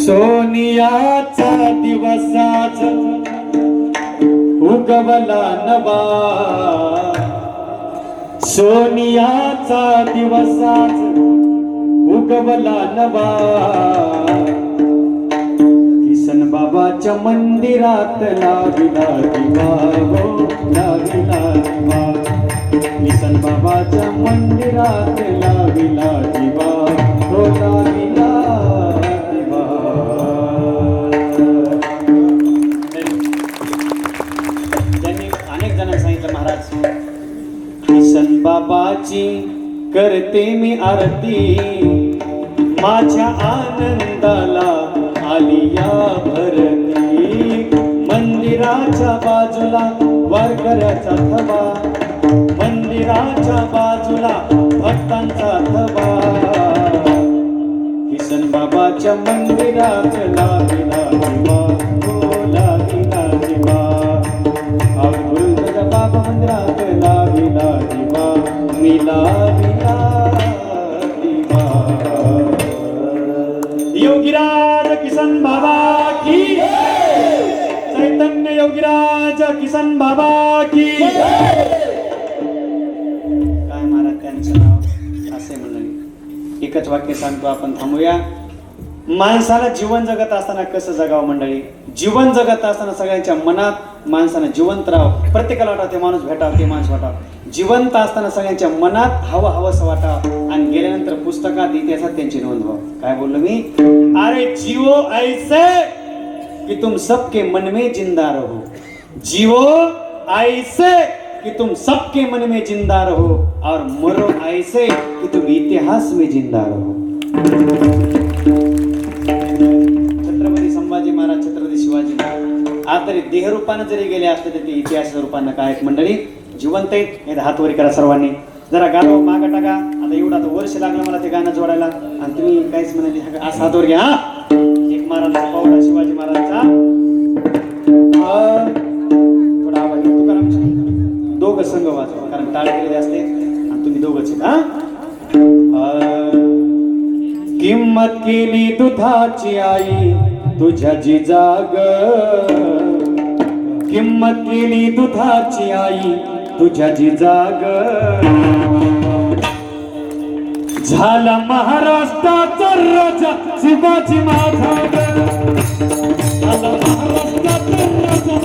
सोनियाचा दिवसाच उगवला नवा सोनियाचा दिवसाच उगवला नवा किसन बाबाच्या मंदिरात लाविला दिवा हो लाविला दिवा किसन बाबाच्या मंदिरात लाविला दिवा हो लाविला किसन बाबाची करते मी आरती माझ्या आनंदाला आलिया भरती मंदिराच्या बाजूला वारकऱ्याचा थवा मंदिराच्या बाजूला भक्तांचा थवा किसन बाबाच्या मंदिरात लाविला दिवा हो लाविला दिवा बाबा मंदिरात लाविला दिवा मी लाविला दिवा योगीराज किसन बाबा की चैतन्य योगीराज किसन बाबा की काय महाराज त्यांचं नाव असे म्हणले एकच वाक्य सांगतो आपण थांबूया माणसाला जीवन जगत असताना कसं जगावं मंडळी जीवन जगत असताना सगळ्यांच्या मनात माणसानं जिवंत राहावं प्रत्येकाला वाटावं ते माणूस भेटावं ते माणूस वाटावं जिवंत असताना सगळ्यांच्या मनात हवंसं वाटावं आणि गेल्यानंतर पुस्तकात इतिहासात त्यांची नोंद व्हावं काय बोललो मी अरे जिवो ऐसे कि तुम सबके मन में जिंदा रहो जिवो ऐसे कि तुम सबके मन में जिंदा रहो और मरो ऐसे कि तुम इतिहास में जिंदा रहो छत्रपती संभाजी महाराज छत्रपती शिवाजी महाराज आज तरी देहरूपानं जरी गेले असते तरी ते इतिहास रूपानं काय म्हणणारी जिवंत आहेत हे हात वरी करा सर्वांनी जरा गाणं मागं टाका आता एवढा तर वर्ष लागलं मला ते गाणं जोडायला आणि तुम्ही काहीच म्हणाले असं हात वर घ्या एक महाराजांचा पावडा शिवाजी महाराजांचा संघ वाजवा, कारण टाळ केलेले असते आणि तुम्ही दोघंच आहेत, हा? किंमत केली दुधाची आई तुझ्या जिजाग, किंमत केली दुधाची आई तुझ्या जिजाग, झाला महाराष्ट्राचा राजा शिवाजी माझा ग, झाला महाराष्ट्राचा राजा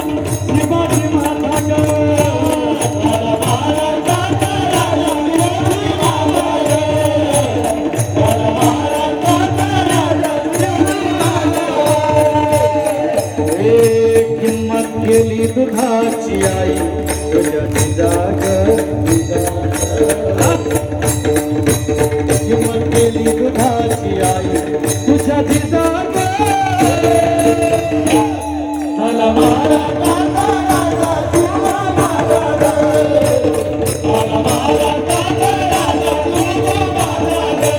शिवाजी माझा ग, झाला महाराष्ट्राचा राजा शिवाजी माझा ग, झाला महाराष्ट्राचा राजा शिवाजी माझा ग. ए किंमत केली दुधाची आई तुझ्या जिजाग, किंमत केली दुधाची आई तुझ्या जिजाग, झाला महाराष्ट्राचा राजा शिवाजी माझा ग, झाला महाराष्ट्राचा राजा शिवाजी माझा ग,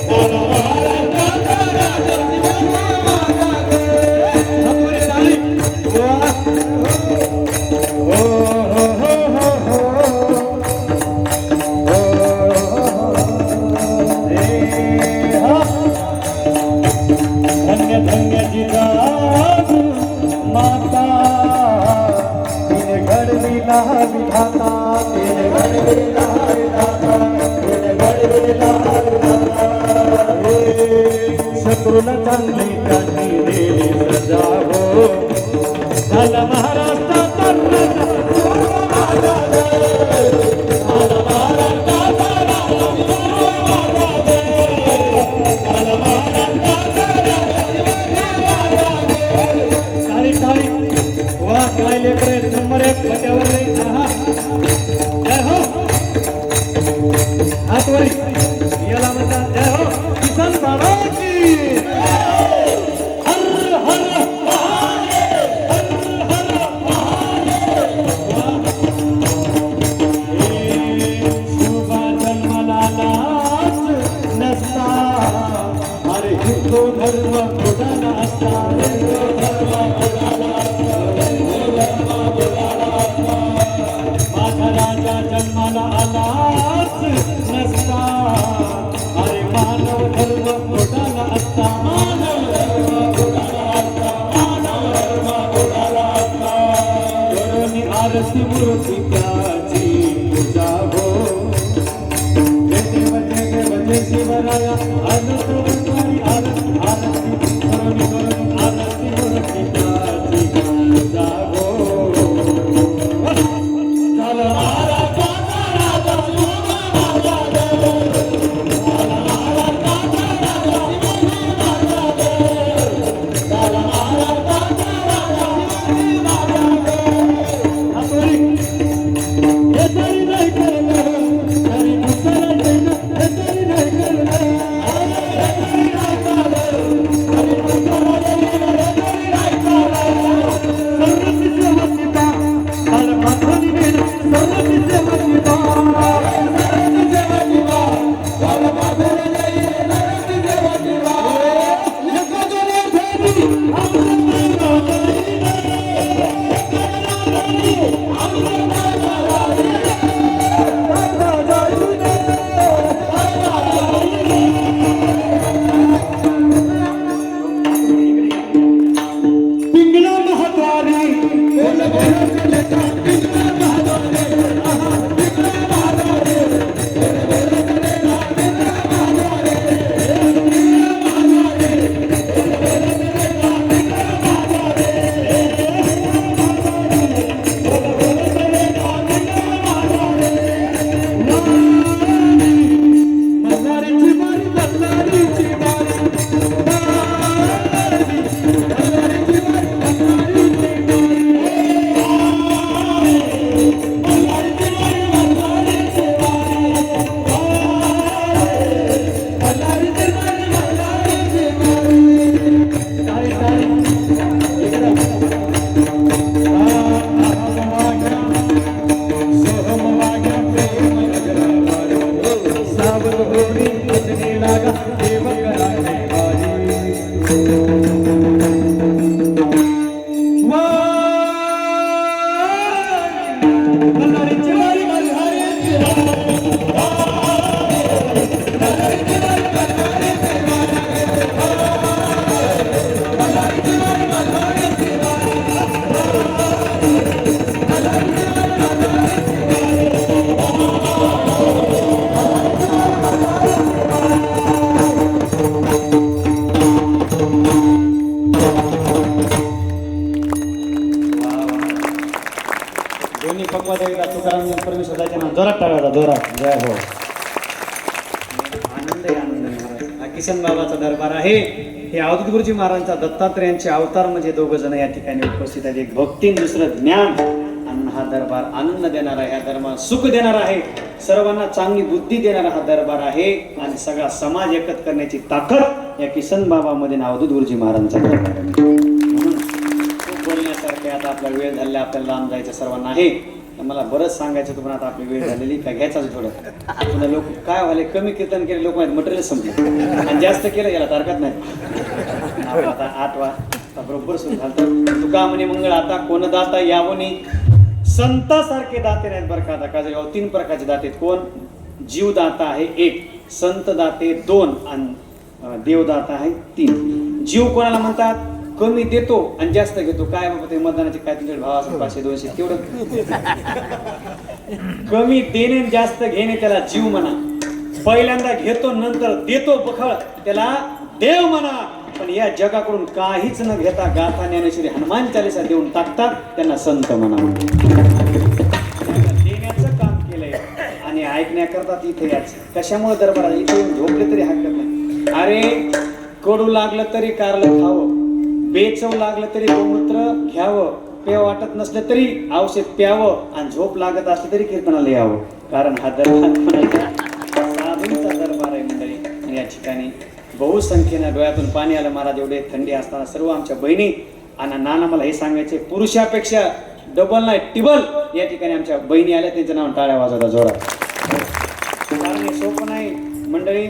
झाला महाराष्ट्राचा राजा शिवाजी माझा ग. हातोरी ताली. हो हो हो हो हो. धन्य धन्य जिजाऊ माता, तिने घडविला विधाता, तिने घडविला विधाता, तिने घडविला विधाता. शत्रूला चांगली त्यांनी दिली सजा हो, झाला महाराष्ट्राचा राजा माझा ग, झाला महाराष्ट्राचा राजा माझा ग, झाला महाराष्ट्राचा राजा माझा ग. सारी वा काय लेकरे, नंबर 1 पट्यावर नाही. जय हो, हातवरी याला म्हणतात जय हो किसन बाबाची. हर हर महादेव, हर हर महादेव. शुभा जन्माला लाच नसता, अरे हिंदू धर्म बुडाला असता, हिंदू धर्म बुडाला असता, हिंदू धर्म बुडाला असता. माझा राजा जन्माला आलाच नसता, अरे मानव धर्म बुडाला असता, मानव धर्म बुडाला असता, मानव धर्म बुडाला असता. करुणी आरती मूर्ती त्याची पूजा हो, देव जय शिवराया आनंद वंदनी आरती आरती, करुणी करुणी आरती मूर्ती त्याची पूजा हो. झाला महाराष्ट्राचा राजा शिवाजी माझा ग, झाला महाराष्ट्राचा राजा शिवाजी माझा ग, झाला महाराष्ट्राचा राजा शिवाजी माझा ग. हातोरी. हे तरी नाही करलं, तरी दुसरं देणं, हे तरी नाही करलं, हे तरी नाही चाललं, तरी दुसरं देणं, हे तरी नाही चाललं. सर्वची सेवा सीता, झालं माधवनी देणं, सर्वची सेवा सीता, सर्वची सेवा सीता, झालं माधवनी देणं, सर्वची सेवा सीता. एखाद्याला फेरी, आमचं पिंगला महाद्वारी, पिंगला महाद्वारी, पिंगला महाद्वारी. वा दोन्ही पक्वाद एकदा तुकाराम परमेश्वर जायचे ना जोरात टाळा जोरात जय हो. आनंद आहे, आनंद आहे महाराज. हा किसन बाबाचा दरबार आहे. हे अवधूत गुरुजी महाराजांचा दत्तात्रयांचे अवतार म्हणजे दोघ जण या ठिकाणी उपस्थित आहेत. एक भक्ती दुसरं ज्ञान. आणि हा दरबार आनंद देणारा आहे. हा दरबार सुख देणारा आहे. सर्वांना चांगली बुद्धी देणारा हा दरबार आहे. आणि सगळा समाज एकत्र करण्याची ताकद या किसन बाबामध्ये अवधूत गुरुजी महाराजांचा दरबार आहे. म्हणून खूप बोलण्यासारखे आता आपला वेळ झालेला, आपल्याला लांब जायचं सर्वांना आहे. मला बरंच सांगायचं तुम्हाला, आता आपली वेळ झालेली काय घ्यायचं थोडं. पुन्हा लोक काय व्हायले, कमी कीर्तन केले लोक मटेरियल संपलं आणि जास्त केलं याला तारकत नाही. आता 8 वाजता बरोबर सुरू झालं. तुका म्हणे मंगळ आता कोण दाता यावनी संतासारखे दाते नाहीत बरं का. आता का 3 प्रकारचे दाते आहेत. कोण? जीवदाता आहे 1, संत दाते 2 आणि देवदाता आहे 3. जीव कोणाला म्हणतात? कमी देतो आणि जास्त घेतो. काय बाबा ते मतदानाचे काय तुमचे भाव असेल 500-200 तेवढं कमी देणे जास्त घेणे त्याला जीव म्हणा. पहिल्यांदा घेतो नंतर देतो बखळ त्याला देव म्हणा. पण या जगाकडून काहीच न घेता गाथा ज्ञानेश्वरी हनुमान चालीसा देऊन टाकतात त्यांना संत म्हणा. देण्याचं काम केलंय आणि ऐकण्याकरतात इथे याच. कशामुळे दरबारात इथे येऊन झोपले तरी हरकत नाही. अरे कडू लागलं तरी कारलं खावं, बेचव लागलं तरी गोमूत्र घ्यावं, पेव वाटत नसलं तरी औषध प्यावं आणि झोप लागत असलं तरी कीर्तनाला यावं. कारण हा दरबार साधूंचा दरबार आहे मंडळी. आणि या ठिकाणी बहुसंख्येनं डोळ्यातून पाणी आलं महाराज. एवढे थंडी असताना सर्व आमच्या बहिणी आणि नाना मला हे सांगायचे, पुरुषापेक्षा डबल नाही टिबल या ठिकाणी आमच्या बहिणी आल्या. त्यांचं नाव टाळ्या वाजवता जोरात. कारण हे सोपं नाही मंडळी.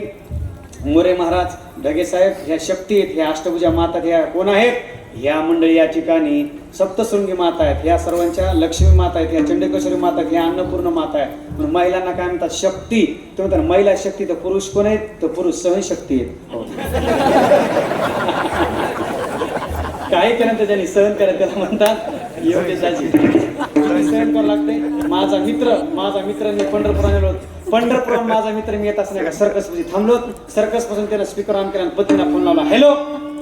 मोरे महाराज, ढगे साहेब ह्या शक्ती आहेत, ह्या अष्टभुजा माता ह्या कोण आहेत? ह्या मंडळी या ठिकाणी सप्तशृंगी माता आहेत. ह्या सर्वांच्या लक्ष्मी माता आहेत, ह्या चंडेकेश्वरी माता आहेत, ह्या अन्नपूर्ण माता आहेत. म्हणून महिलांना काय म्हणतात? शक्ती. ते म्हणतात महिला शक्ती. तर पुरुष कोण आहेत? तर पुरुष सहनशक्ती आहेत. काही केलं तर त्यांनी सहन करत त्याला म्हणतात एवढे जाजी सहन करावं लागते. माझा मित्र मी पंढरपूर माझा मित्र मी येत असं सर्कस मध्ये थांबलो. सर्कस पासून त्याला स्पीकर ऑन केला आणि पत्नीला फोन लावला. हॅलो,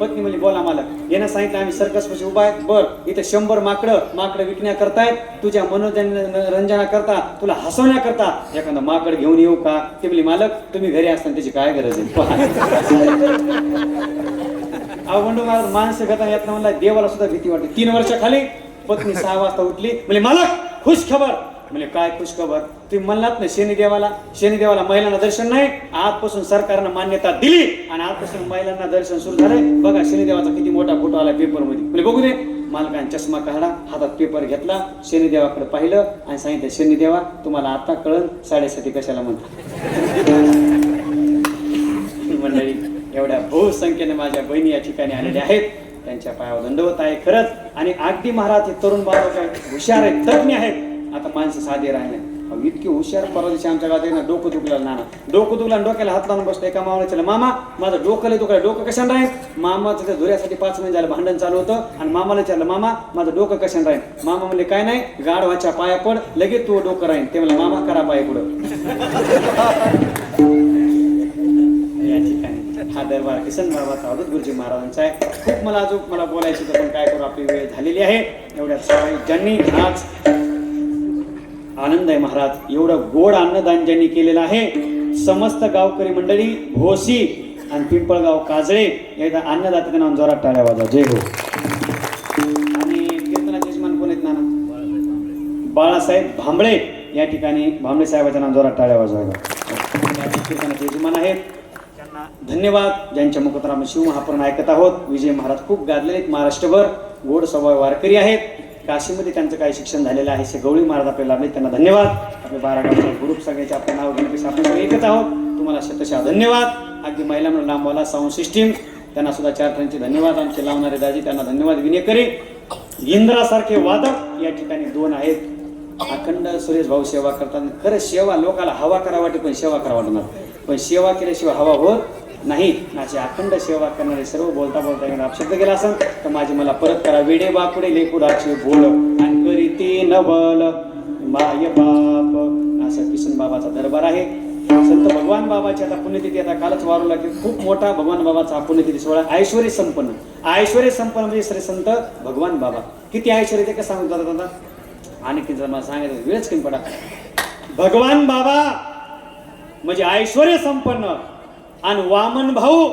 पत्नी म्हणली बोला मालक. यानं सांगितलं आम्ही सर्कस पाशी उभा आहेत. बर, इथे 100 माकडं विकण्या करतायत. तुझ्या मनोरंजना करता, तुला हसवण्या करता एखादा माकड घेऊन येऊ का? ते म्हणली मालक तुम्ही घरी असताना त्याची काय गरज आहे? अवघंडू महाराज माणसं घेता येत म्हणला. देवाला सुद्धा भीती वाटते. 3 वर्षाखाली पत्नी 6 वाजता उठली. म्हणजे मालक खुश खबर. म्हणजे काय खुश खबर? तुम्ही म्हणलात ना शनिदेवाला महिलांना दर्शन नाही. आजपासून सरकारनं मान्यता दिली आणि आजपासून महिलांना दर्शन सुरू झालंय. बघा शनिदेवाचा किती मोठा फोटो आला पेपर मध्ये. म्हणजे बघू दे. मालकाने चष्मा काढला, हातात पेपर घेतला, शनिदेवाकडे पाहिलं आणि सांगितलं शनिदेवा तुम्हाला आता कळलं 7:30 कशाला म्हणतात. मंडळी एवढ्या बहुसंख्येने माझ्या बहिणी या ठिकाणी आलेल्या आहेत. त्यांच्या पायावर दंडवत आहे खरंच. आणि अगदी महाराज हे तरुण बाळ काय हुशार आहेत, तज्ञ आहेत. आता माणसं साधे राहिले इतके हुशार. परवा दिवशी आमच्या गावात ना डोकं दुखलं नाना. डोकं दुखलं डोक्याला हात लावून बसतो. एका मामाला मामा माझं डोकं दुखलं. डोकं कशाने राहील? मामाचं त्या धुऱ्यासाठी 5 महिने झालं भांडण चालू होतं. आणि मामाला विचारलं मामा माझं डोकं कशाने राहील? मामा म्हणले काय नाही, गाढवाच्या पाया पड लगेच तू डोकं राहील. ते म्हणलं मामा करा पाय पुढं. या ठिकाणी हा दरबार किसन बाबाचा अवधूत गुरुजी महाराजांचा आहे. खूप मला बोलायचं होतं पण काय करू आपली वेळ झालेली आहे. एवढ्या ज्यांनी आज आनंद आहे महाराज. एवढं गोड अन्नदान ज्यांनी केलेलं आहे. समस्त गावकरी मंडळी भोसी आणि पिंपळगाव काजळे एकदा अन्नदात्याचं नाव जोरात टाळ्या वाजवा. जय हो. आणि कीर्तनाचे यजमान कोण आहेत नाना? बाळासाहेब भांबळे या ठिकाणी भांबळे साहेबांचं नाव जोरात टाळ्या वाजवायला कीर्तनाचे यजमान आहेत. त्यांना धन्यवाद. ज्यांच्या मुखातून आपण शिवमहापुराण ऐकत आहोत. विजय महाराज खूप गाजलेले आहेत. महाराष्ट्रभर गोड स्वभाव वारकरी आहेत. काशीमध्ये त्यांचं काही शिक्षण झालेलं आहे. हे गवळी महाराज आपल्याला लाभले, त्यांना धन्यवाद. आपले 12 गावचे ग्रुप सगळ्याचे आपलं नाव घेऊन आपण सगळे एकच आहोत. तुम्हाला शतशः धन्यवाद. अगदी महिलांना लांबवाला साऊंड सिस्टीम त्यांना सुद्धा 4 ठिकाणी धन्यवाद. आमचे लावणारे दाजी त्यांना धन्यवाद. विनेकरी इंद्रासारखे वादक या ठिकाणी 2 आहेत. अखंड सुरेश भाऊ सेवा करतात. खरं सेवा लोकाला हवा करा वाटे पण सेवा करा वाटणार. पण सेवा केल्याशिवाय हवा होत नाही. अशी अखंड सेवा करणारे सर्व बोलता अपशब्द गेला असेल तर माझी मला परत करा. वेडे बापुडे लेकुडाचे बोल आणि करीते नवल माय बाप. असं किसन बाबाचा दरबार आहे. संत भगवान बाबाची आता पुण्यतिथी आता कालच वारूला की खूप मोठा भगवान बाबाचा पुण्यतिथी सोहळा ऐश्वर्य संपन्न म्हणजे श्री संत भगवान बाबा. किती ऐश्वर्य ते कसं सांगत आता आणखी जर मला सांगायचं वेळच कमी पडा. भगवान बाबा म्हणजे ऐश्वर्य संपन्न आणि वामन भाऊ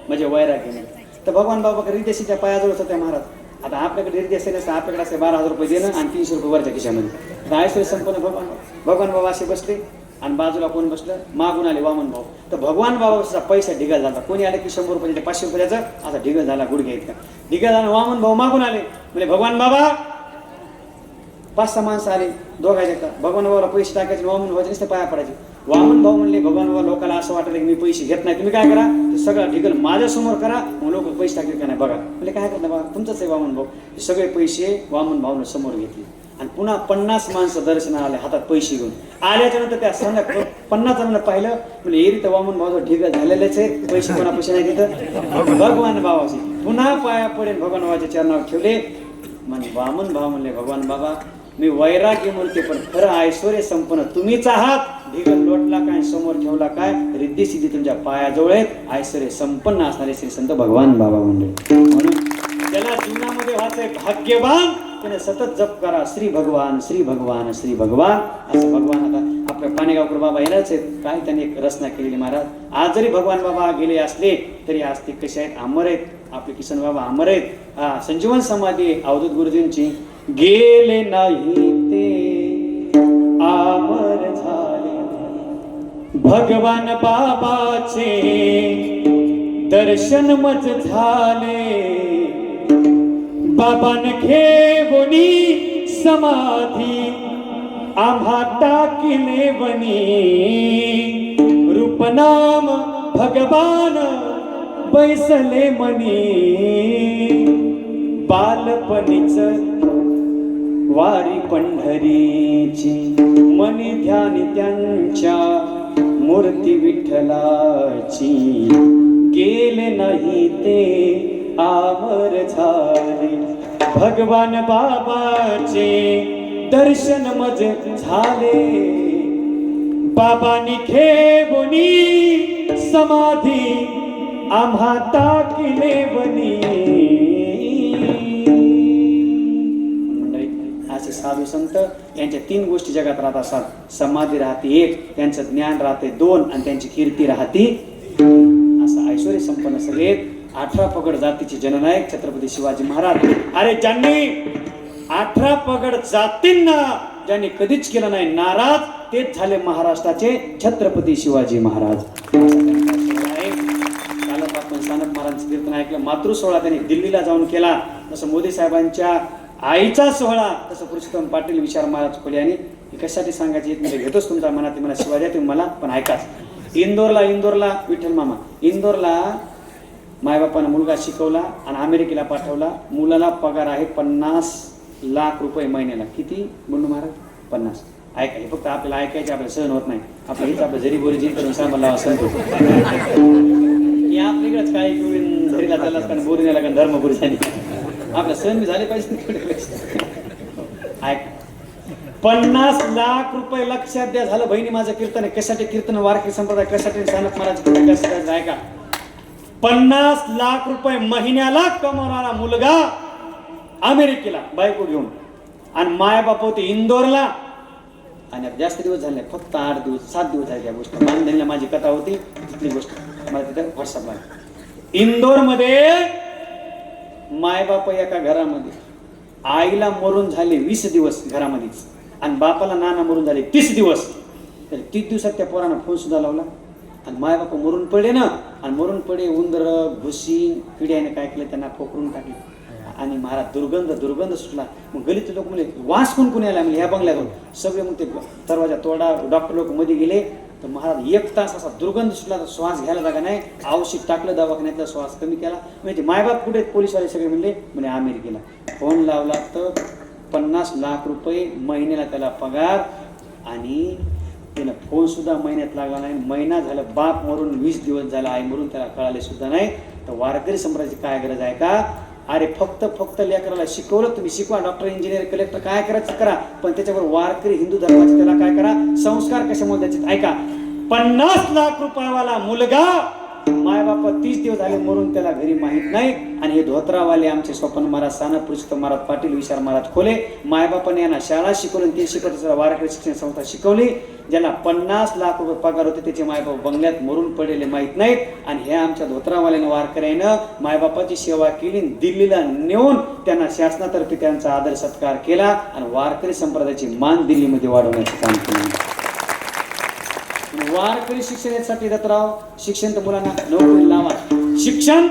म्हणजे वैराग्य. तर भगवान बाबा रिदेशीच्या पायाजवळ होत्या महाराज. आता आपल्याकडे रिदेश नसतं, आपल्याकडे असे 12,000 रुपये देणं आणि 300 रुपये वरच्या खिशामध्ये. ऐश्वर्य संपन्न भगवान बाबा असे बसले आणि बाजूला कोण बसलं, मागून आले वामन भाऊ. तर भगवान बाबाचा पैसा ढिगाल झाला. कोणी आले की 100 रुपये 500 रुपयाचा असा ढिगाल झाला गुडघे इतका ढिगाल झाला. वामन भाऊ मागून आले म्हणजे भगवान बाबा 5-6 माणसं आले दोघांच्या. भगवान बाबाला पैसे टाकायचे, वामन भावाचे नुसते पाया पडायचे. वामन भाऊ म्हणले भगवान बाबा लोकांना असं वाटलं की मी पैसे घेत नाही, तुम्ही काय करा ते सगळं ढिगल माझ्या समोर करा, मग लोक पैसे टाकले का नाही बघा. म्हणजे काय करता बाबा तुमचंच आहे वामन भाऊ. सगळे पैसे वामन भाऊने समोर घेतले आणि पुन्हा 50 माणसं दर्शनाला आले हातात पैसे घेऊन. आल्याच्या नंतर त्या संध्या 50 जणांना पाहिलं म्हणजे एरी तर वामन भाऊ ढिगल झालेलेच आहे, पैसे कोणा पैसे नाही घेत भगवान बाबाचे. पुन्हा पाया पडेल भगवान बाबाच्या चरणावर ठेवले. म्हणजे वामन भाऊ म्हणले भगवान बाबा मी वैराग्य मूर्ती पण खरं ऐश्वर्य संपन्न तुम्हीच आहात. ढिगल लोटला काय समोर ठेवला काय रिद्धी सिद्धी तुमच्या पायाजवळ आहेत. ऐश्वर्य संपन्न असणारे श्री संत भगवान बाबा म्हणले. म्हणून त्याला जीवनामध्ये व्हायचंय भाग्यवान त्याने सतत जप करा श्री भगवान श्री भगवान श्री भगवान असं. भगवान आता आपल्या पाणेगावकर बाबा येणारच आहेत. काय त्यांनी एक रचना केलेली महाराज. आज जरी भगवान बाबा गेले असले तरी आज ते कसे आहेत अमर आहेत. आपले किसन बाबा अमर आहेत. संजीवन समाधी अवधूत गुरुजींची गेले नाही ते अमर झाले. भगवान बाबाचे दर्शन मज झाले. बाबान घेवनी समाधी आम्हा टाकिले वनी. रूपनाम भगवान बैसले मनी. बालपणीच वारी पंढरीची मनी ध्यानी त्यांच्या मूर्ती विठ्ठलाची. गेले नाही ते अमर झाले. भगवान बाबाचे दर्शन मज झाले. बाबांनी घेवनी समाधी आम्हा टाकिले वनी. असे साधू संत यांच्या 3 गोष्टी जगात राहत असतात. समाधी राहते 1, त्यांचं ज्ञान राहते 2 आणि त्यांची कीर्ती राहते. असं ऐश्वर्य संपन्न सगळे 18 पगड जातीचे जननायक छत्रपती शिवाजी महाराज. अरे ज्यांनी 18 पगड जातींना ज्यांनी कधीच केलं नाही नाराज तेच झाले महाराष्ट्राचे छत्रपती शिवाजी महाराज. कालच आपण सानप महाराजांचं कीर्तन ऐकलं. मातृ सोहळा त्यांनी दिल्लीला जाऊन केला. तसं मोदी साहेबांच्या आईचा सोहळा तसं पुरुषोत्तम पाटील विचार महाराज खोले यांनी कशासाठी सांगायची म्हणजे घेतोच तुमच्या मनात मला शिवाजी तुम्ही मला पण ऐकाच. इंदोरला विठ्ठल मामा इंदोरला मायबापानं मुलगा शिकवला आणि अमेरिकेला पाठवला. मुलाला पगार आहे 50 लाख रुपये महिन्याला. किती बंडू महाराज 50. ऐका हे फक्त आपल्याला ऐकायचे आपल्याला सहन होत नाही. आपलं हेच आपलं जरी बोरी जी करून सांभाळला असं आपल्याकडेच काय घरीला चाललाच कारण बोरी नाही लागेल धर्मपुरी झाली आपल्या सहन बी झाले पाहिजे. ऐक 50 लाख रुपये लक्षात द्या. झालं बहिणी माझं कीर्तन आहे. कशासाठी कीर्तन वारकरी संप्रदाय कशासाठी सानप महाराज ऐका 50 लाख रुपये महिन्याला कमवणारा मुलगा अमेरिकेला बायको घेऊन आणि मायबाप होते इंदोरला. आणि जास्त दिवस झाले फक्त 8 दिवस 7 दिवस झाले. त्या गोष्ट मानधनीला माझी कथा होती तिथली गोष्ट मला तिथं व्हॉट्सअपला. इंदोरमध्ये मायबाप एका घरामध्ये आईला मरून झाले 20 दिवस घरामध्येच आणि बापाला नाना मरून झाले 30 दिवस. तर 30 दिवसात त्या पोरानं फोन सुद्धा लावला आणि मायबाप मरून पडले ना. आणि मरून पडे उंदर घुशी किड्याने काय केलं त्यांना पोखरून टाकले आणि महाराज दुर्गंध सुटला. मग गलीतले लोक म्हणले वास कोण आला म्हणजे ह्या बंगल्यातून सगळे मग ते दरवाजा तोडा. डॉक्टर लोक मध्ये गेले तर महाराज 1 तास असा दुर्गंध सुटला. श्वास घ्यायला जागा नाही. औषध टाकलं दवाखान्यातला श्वास कमी केला. म्हणजे मायबाप कुठे पोलीसवाले सगळे म्हणले म्हणे अमेरिकेला. फोन लावला तर 50 लाख रुपये महिन्याला त्याला पगार आणि त्याला फोन सुद्धा महिन्यात लागला नाही. महिना झाला बाप मरून 20 दिवस झाला आई मरून त्याला कळाले सुद्धा नाही. तर वारकरी संप्रदायाची काय गरज आहे का. अरे फक्त लेकराला शिकवलं तुम्ही शिकवा डॉक्टर इंजिनियर कलेक्टर काय करायचं करा पण त्याच्यावर वारकरी हिंदू धर्माचे त्याला काय करा संस्कार कशामुळे द्यायचे. ऐका 50 लाख रुपयावाला मुलगा मायबाप 30 दिवस झाले मरून त्याला घरी माहित नाही. आणि हे धोत्रावाले आमचे स्वप्न महाराज, सानप पुरुषोत्तम महाराज पाटील, विशाल महाराज खोले, मायबापाने यांना शाळा शिकवली, ते शिकवत वारकरी शिक्षण संस्था शिकवली. ज्यांना 50 लाख रुपये पगार होते त्याचे मायबाप बंगल्यात मरून पडलेले माहित नाहीत. आणि हे आमच्या धोत्रावाल्यानं वारकऱ्यानं मायबापाची सेवा केली, दिल्लीला नेऊन त्यांना शासनातर्फे त्यांचा आदर सत्कार केला आणि वारकरी संप्रदायाची मान दिल्लीमध्ये वाढवण्याचे काम केले. वारकरी शिक्षणासाठी दत्तराव, शिक्षण तर मुलांना नोकरी लावा. शिक्षण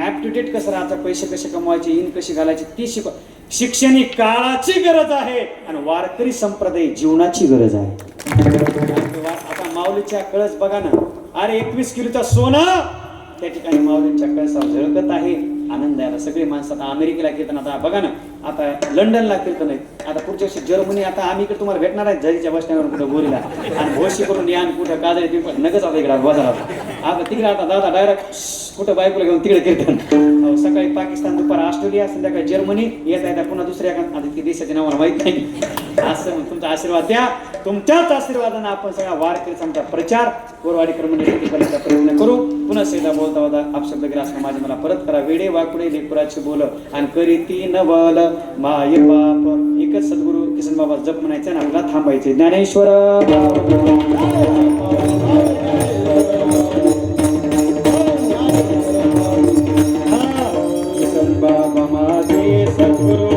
ऍप्टिट्यूड कसं राहायचं, पैसे कसे कमवायचे, इन कशी घालायची ती शिकवा. शिक्षण ही काळाची गरज आहे आणि वारकरी संप्रदाय जीवनाची गरज आहे. आता माऊलीच्या कळस बघा ना, अरे 21 किलोचा सोनं त्या ठिकाणी माऊलींच्या कळसावर झळकत आहे. आनंद आहे. सगळी माणसं आता अमेरिकेला कीर्तन, आता बघा ना, आता लंडनला कीर्तन आहे, आता पुढच्या वर्षी जर्मनी, आता आम्ही इकडे तुम्हाला भेटणार आहे झरीच्या बस स्टँडवर कुठं गोरीला आणि भोशी करून या आणि कुठं काजळी तुम्ही नगच आता इकडे बाजारात. आता तिकडे आता दादा डायरेक्ट कुठं बायकोला घेऊन तिकडे कीर्तन. सकाळी पाकिस्तान, दुपार ऑस्ट्रेलिया, संध्याकाळी जर्मनी, येता येता पुन्हा दुसऱ्या आता देशाच्या नावाला माहित नाही. असं तुमचा आशीर्वाद द्या. तुमच्याच आशीर्वादानं आपण सगळ्या वारकरीचा आमचा प्रचार कोरवाडीकर मंडळी करण्याचा प्रयत्न करू. पुन्हा सेदा बोलता होता अपशब्द गेला असं माझे मला परत करा. वेडे वाकुडे लेकुराचे बोल आणि करी ती नवल माय बाप. एकच सद्गुरू किसन बाबा जप म्हणायचं आणि आपल्याला थांबायचे. ज्ञानेश्वर किसन बाबा माझे सद्गुरू